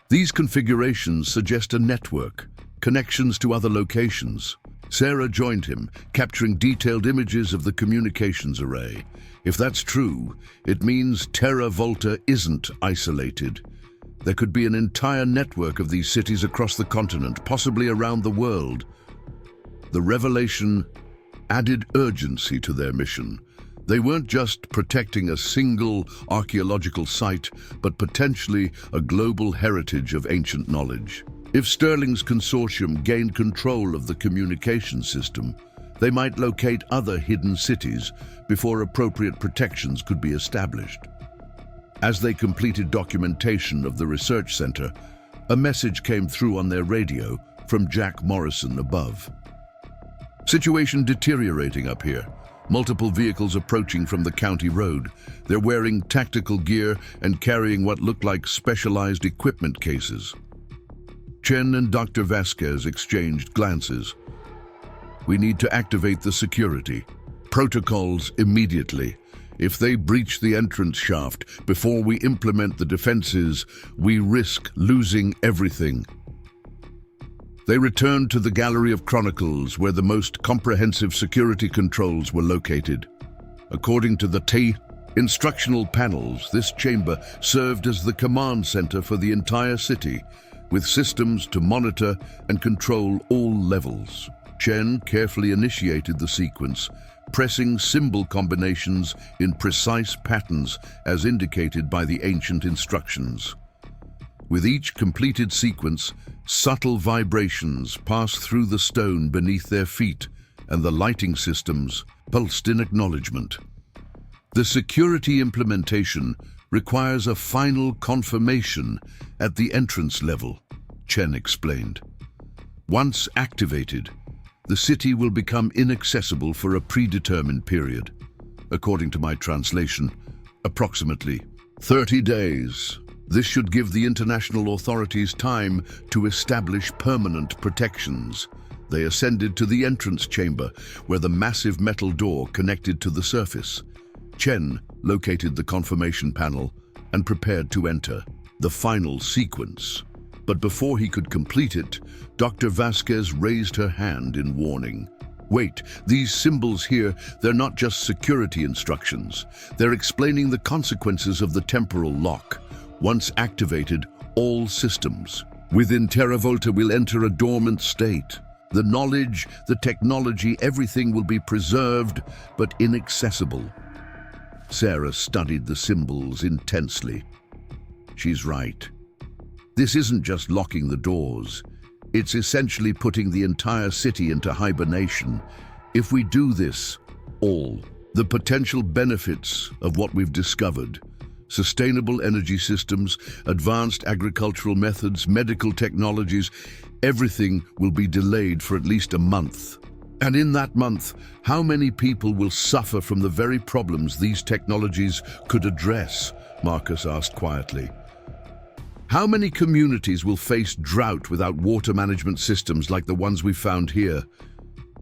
[SPEAKER 1] "These configurations suggest a network, connections to other locations." Sarah joined him, capturing detailed images of the communications array. "If that's true, it means Terra Volta isn't isolated. There could be an entire network of these cities across the continent, possibly around the world. The revelation added urgency to their mission. They weren't just protecting a single archaeological site, but potentially a global heritage of ancient knowledge. If Sterling's consortium gained control of the communication system, they might locate other hidden cities before appropriate protections could be established. As they completed documentation of the research center, a message came through on their radio from Jack Morrison above. Situation deteriorating up here. Multiple vehicles approaching from the county road. They're wearing tactical gear and carrying what looked like specialized equipment cases. Chen and Dr. Vasquez exchanged glances. We need to activate the security protocols immediately. If they breach the entrance shaft before we implement the defenses, we risk losing everything. They returned to the Gallery of Chronicles, where the most comprehensive security controls were located. According to the instructional panels, this chamber served as the command center for the entire city, with systems to monitor and control all levels. Chen carefully initiated the sequence, pressing symbol combinations in precise patterns as indicated by the ancient instructions. With each completed sequence, subtle vibrations passed through the stone beneath their feet, and the lighting systems pulsed in acknowledgement. The security implementation requires a final confirmation at the entrance level, Chen explained. Once activated, the city will become inaccessible for a predetermined period. According to my translation, approximately 30 days. This should give the international authorities time to establish permanent protections. They ascended to the entrance chamber, where the massive metal door connected to the surface. Chen located the confirmation panel and prepared to enter the final sequence. But before he could complete it, Dr. Vasquez raised her hand in warning. Wait, these symbols here, they're not just security instructions. They're explaining the consequences of the temporal lock. Once activated, all systems within TerraVolta will enter a dormant state. The knowledge, the technology, everything will be preserved but inaccessible. Sarah studied the symbols intensely. She's right. This isn't just locking the doors. It's essentially putting the entire city into hibernation. If we do this, all the potential benefits of what we've discovered, sustainable energy systems, advanced agricultural methods, medical technologies, everything will be delayed for at least a month. And in that month, how many people will suffer from the very problems these technologies could address? Marcus asked quietly. How many communities will face drought without water management systems like the ones we found here?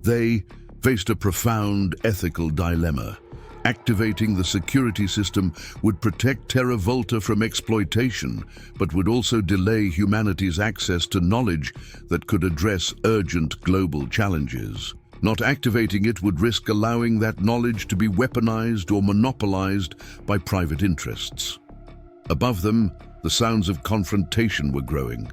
[SPEAKER 1] They faced a profound ethical dilemma. Activating the security system would protect TerraVolta from exploitation, but would also delay humanity's access to knowledge that could address urgent global challenges. Not activating it would risk allowing that knowledge to be weaponized or monopolized by private interests. Above them, the sounds of confrontation were growing.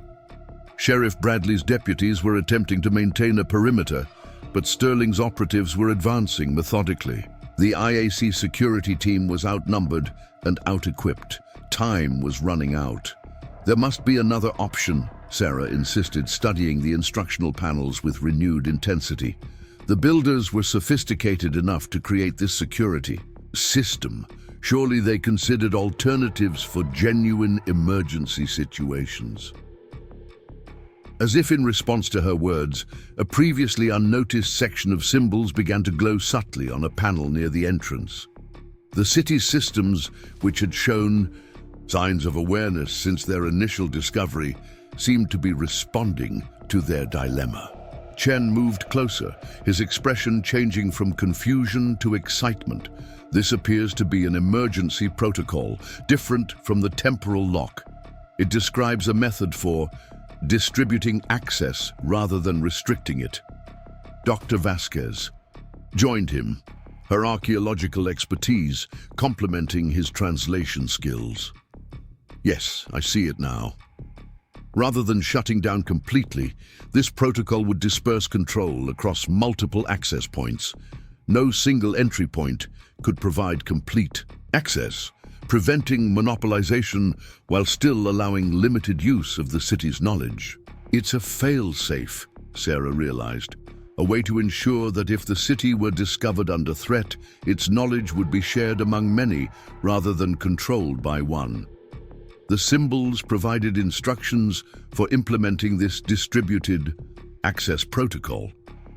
[SPEAKER 1] Sheriff Bradley's deputies were attempting to maintain a perimeter, but Sterling's operatives were advancing methodically. The IAC security team was outnumbered and out-equipped. Time was running out. There must be another option, Sarah insisted, studying the instructional panels with renewed intensity. The builders were sophisticated enough to create this security system. Surely they considered alternatives for genuine emergency situations. As if in response to her words, a previously unnoticed section of symbols began to glow subtly on a panel near the entrance. The city's systems, which had shown signs of awareness since their initial discovery, seemed to be responding to their dilemma. Chen moved closer, his expression changing from confusion to excitement. This appears to be an emergency protocol, different from the temporal lock. It describes a method for distributing access rather than restricting it. Dr. Vasquez joined him, her archaeological expertise complementing his translation skills. Yes, I see it now. Rather than shutting down completely, this protocol would disperse control across multiple access points. No single entry point could provide complete access, preventing monopolization while still allowing limited use of the city's knowledge. It's a fail-safe, Sarah realized, a way to ensure that if the city were discovered under threat, its knowledge would be shared among many rather than controlled by one. The symbols provided instructions for implementing this distributed access protocol.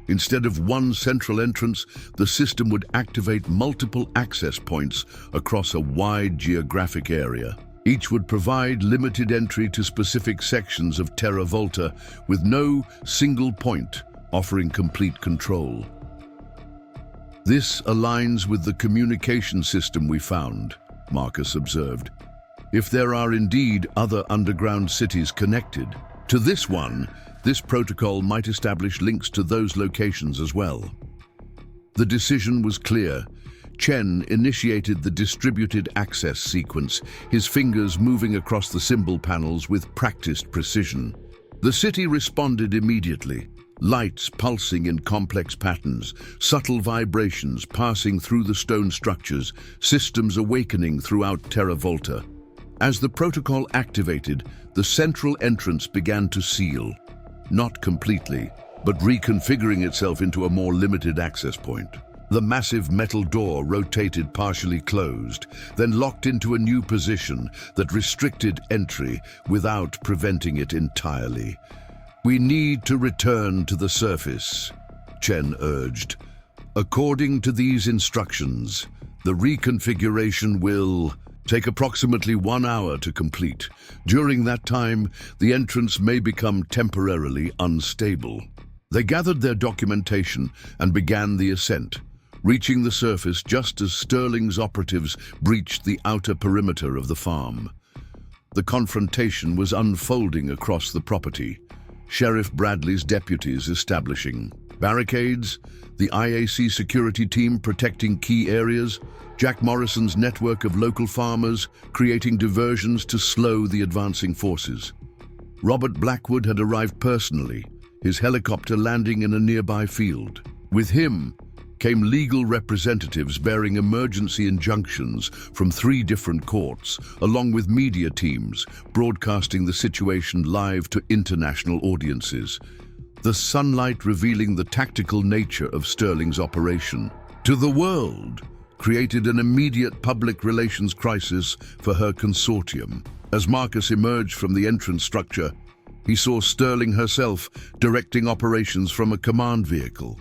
[SPEAKER 1] Instead of one central entrance, the system would activate multiple access points across a wide geographic area. Each would provide limited entry to specific sections of Terra Volta, with no single point offering complete control. This aligns with the communication system we found, Marcus observed. If there are indeed other underground cities connected to this one, this protocol might establish links to those locations as well. The decision was clear. Chen initiated the distributed access sequence, his fingers moving across the symbol panels with practiced precision. The city responded immediately, lights pulsing in complex patterns, subtle vibrations passing through the stone structures, systems awakening throughout Terra Volta. As the protocol activated, the central entrance began to seal, not completely, but reconfiguring itself into a more limited access point. The massive metal door rotated partially closed, then locked into a new position that restricted entry without preventing it entirely. "We need to return to the surface," Chen urged. "According to these instructions, the reconfiguration will take approximately 1 hour to complete. During that time, the entrance may become temporarily unstable." They gathered their documentation and began the ascent, reaching the surface just as Sterling's operatives breached the outer perimeter of the farm. The confrontation was unfolding across the property. Sheriff Bradley's deputies establishing barricades, the IAC security team protecting key areas, Jack Morrison's network of local farmers creating diversions to slow the advancing forces. Robert Blackwood had arrived personally, his helicopter landing in a nearby field. With him came legal representatives bearing emergency injunctions from 3 different courts, along with media teams broadcasting the situation live to international audiences. The sunlight revealing the tactical nature of Sterling's operation to the world created an immediate public relations crisis for her consortium. As Marcus emerged from the entrance structure, he saw Sterling herself directing operations from a command vehicle.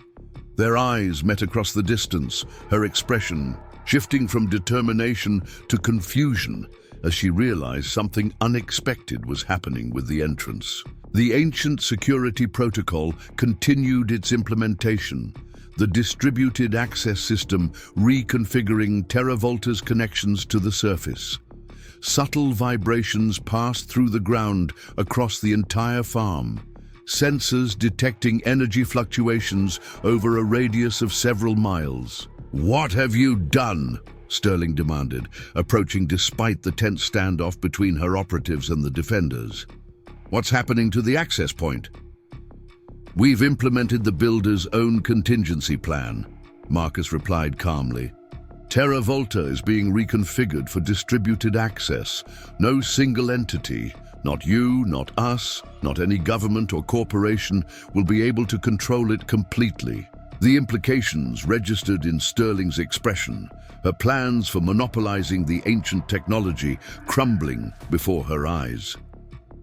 [SPEAKER 1] Their eyes met across the distance, her expression shifting from determination to confusion as she realized something unexpected was happening with the entrance. The ancient security protocol continued its implementation, the distributed access system reconfiguring Terra Volta's connections to the surface. Subtle vibrations passed through the ground across the entire farm, sensors detecting energy fluctuations over a radius of several miles. "What have you done?" Sterling demanded, approaching despite the tense standoff between her operatives and the defenders. "What's happening to the access point?" "We've implemented the builder's own contingency plan," Marcus replied calmly. "Terra Volta is being reconfigured for distributed access. No single entity, not you, not us, not any government or corporation, will be able to control it completely." The implications registered in Sterling's expression, her plans for monopolizing the ancient technology crumbling before her eyes.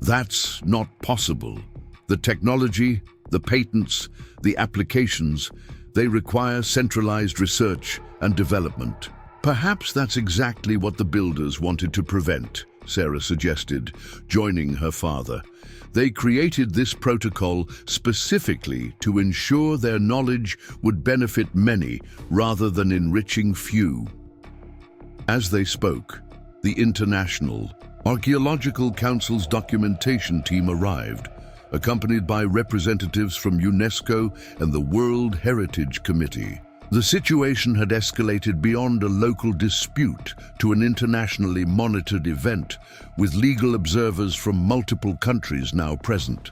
[SPEAKER 1] "That's not possible. The technology, the patents, the applications, they require centralized research and development." "Perhaps that's exactly what the builders wanted to prevent," Sarah suggested, joining her father. "They created this protocol specifically to ensure their knowledge would benefit many rather than enriching few." As they spoke, the International Archaeological Council's documentation team arrived, accompanied by representatives from UNESCO and the World Heritage Committee. The situation had escalated beyond a local dispute to an internationally monitored event, with legal observers from multiple countries now present.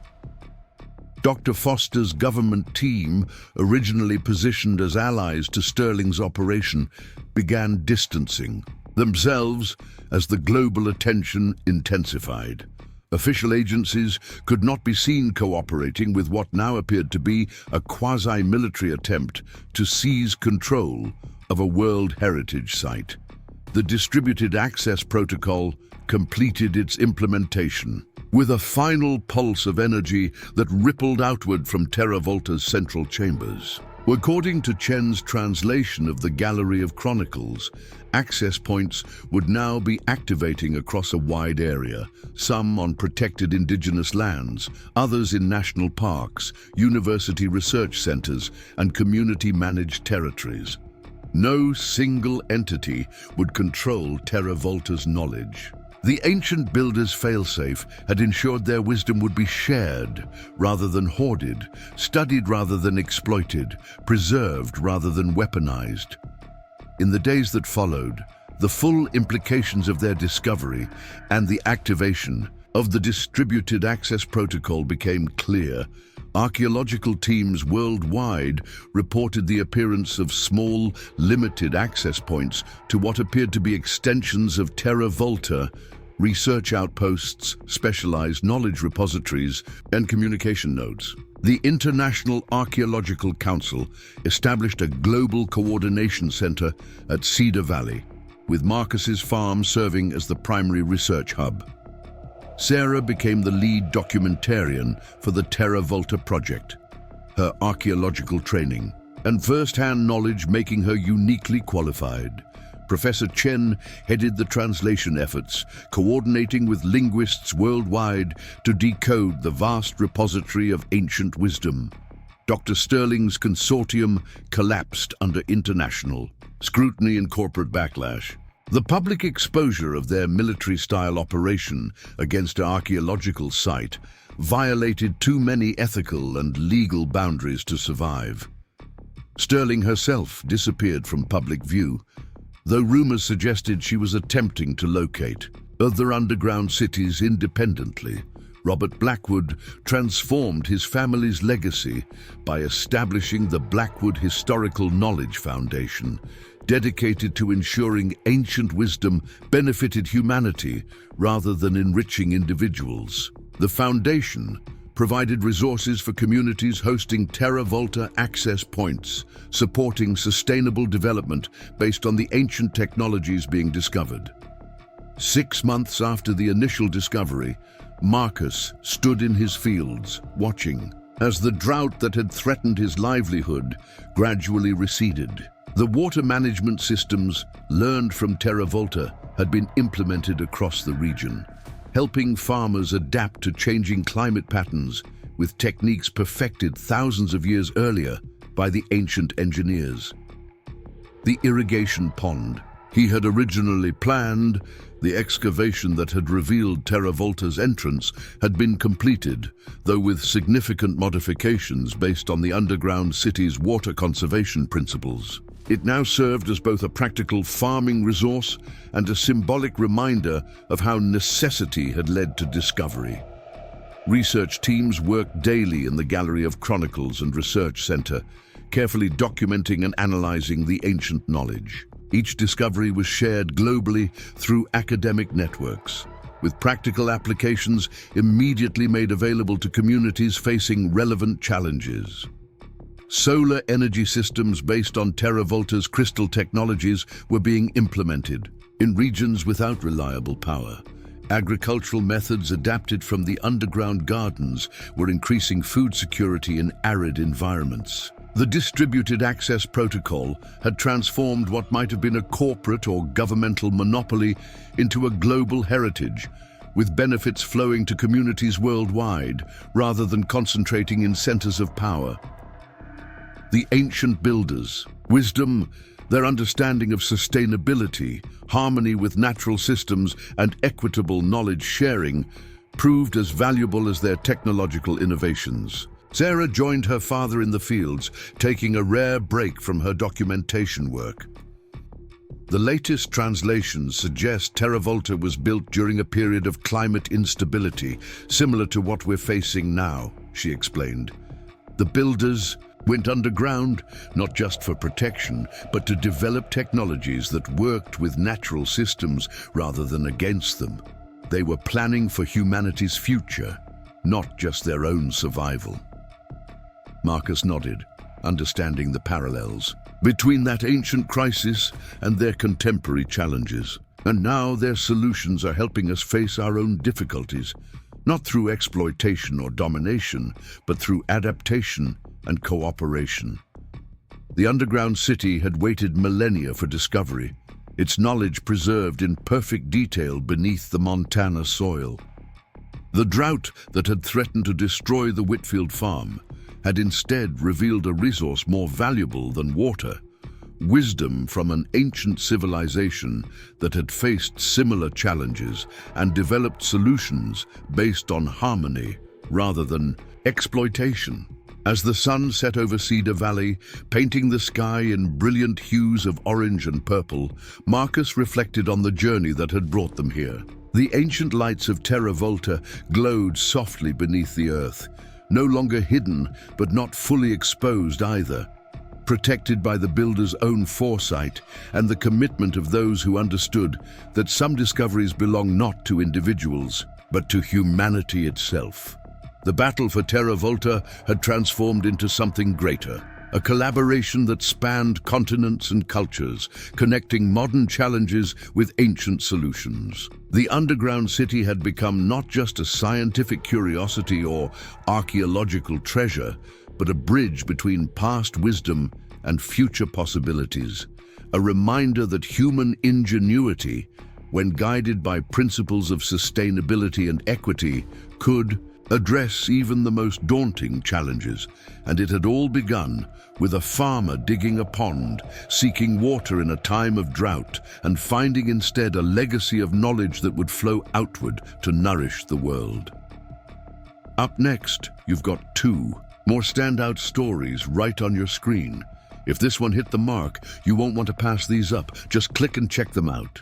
[SPEAKER 1] Dr. Foster's government team, originally positioned as allies to Sterling's operation, began distancing themselves as the global attention intensified. Official agencies could not be seen cooperating with what now appeared to be a quasi-military attempt to seize control of a World Heritage Site. The Distributed Access Protocol completed its implementation, with a final pulse of energy that rippled outward from Terra Volta's central chambers. According to Chen's translation of the Gallery of Chronicles, access points would now be activating across a wide area, some on protected indigenous lands, others in national parks, university research centers, and community-managed territories. No single entity would control Terra Volta's knowledge. The ancient builders' failsafe had ensured their wisdom would be shared rather than hoarded, studied rather than exploited, preserved rather than weaponized. In the days that followed, the full implications of their discovery and the activation of the Distributed Access Protocol became clear. Archaeological teams worldwide reported the appearance of small, limited access points to what appeared to be extensions of Terra Volta, research outposts, specialized knowledge repositories, and communication nodes. The International Archaeological Council established a global coordination center at Cedar Valley, with Marcus's farm serving as the primary research hub. Sarah became the lead documentarian for the Terra Volta project, her archaeological training and first-hand knowledge making her uniquely qualified. Professor Chen headed the translation efforts, coordinating with linguists worldwide to decode the vast repository of ancient wisdom. Dr. Sterling's consortium collapsed under international scrutiny and corporate backlash. The public exposure of their military-style operation against an archaeological site violated too many ethical and legal boundaries to survive. Sterling herself disappeared from public view, though rumors suggested she was attempting to locate other underground cities independently. Robert Blackwood transformed his family's legacy by establishing the Blackwood Historical Knowledge Foundation, dedicated to ensuring ancient wisdom benefited humanity rather than enriching individuals. The foundation provided resources for communities hosting Terra Volta access points, supporting sustainable development based on the ancient technologies being discovered. 6 months after the initial discovery, Marcus stood in his fields, watching, as the drought that had threatened his livelihood gradually receded. The water management systems learned from Terra Volta had been implemented across the region, helping farmers adapt to changing climate patterns with techniques perfected thousands of years earlier by the ancient engineers. The irrigation pond he had originally planned, the excavation that had revealed Terra Volta's entrance, had been completed, though with significant modifications based on the underground city's water conservation principles. It now served as both a practical farming resource and a symbolic reminder of how necessity had led to discovery. Research teams worked daily in the Gallery of Chronicles and Research Center, carefully documenting and analyzing the ancient knowledge. Each discovery was shared globally through academic networks, with practical applications immediately made available to communities facing relevant challenges. Solar energy systems based on Terra Volta's crystal technologies were being implemented in regions without reliable power. Agricultural methods adapted from the underground gardens were increasing food security in arid environments. The Distributed Access Protocol had transformed what might have been a corporate or governmental monopoly into a global heritage, with benefits flowing to communities worldwide rather than concentrating in centers of power. The ancient builders' wisdom, their understanding of sustainability, harmony with natural systems, and equitable knowledge sharing proved as valuable as their technological innovations. Sarah joined her father in the fields, taking a rare break from her documentation work. The latest translations suggest Terra Volta was built during a period of climate instability, similar to what we're facing now, she explained. The builders went underground, not just for protection, but to develop technologies that worked with natural systems rather than against them. They were planning for humanity's future, not just their own survival. Marcus nodded, understanding the parallels between that ancient crisis and their contemporary challenges. And now their solutions are helping us face our own difficulties, not through exploitation or domination, but through adaptation and cooperation. The underground city had waited millennia for discovery, its knowledge preserved in perfect detail beneath the Montana soil. The drought that had threatened to destroy the Whitfield farm had instead revealed a resource more valuable than water, wisdom from an ancient civilization that had faced similar challenges and developed solutions based on harmony rather than exploitation. As the sun set over Cedar Valley, painting the sky in brilliant hues of orange and purple, Marcus reflected on the journey that had brought them here. The ancient lights of Terra Volta glowed softly beneath the earth, no longer hidden, but not fully exposed either, protected by the builder's own foresight and the commitment of those who understood that some discoveries belong not to individuals, but to humanity itself. The battle for Terra Volta had transformed into something greater, a collaboration that spanned continents and cultures, connecting modern challenges with ancient solutions. The underground city had become not just a scientific curiosity or archaeological treasure, but a bridge between past wisdom and future possibilities, a reminder that human ingenuity, when guided by principles of sustainability and equity, could address even the most daunting challenges. And it had all begun with a farmer digging a pond, seeking water in a time of drought, and finding instead a legacy of knowledge that would flow outward to nourish the world. Up next, you've got 2 more standout stories right on your screen. If this one hit the mark, you won't want to pass these up. Just click and check them out.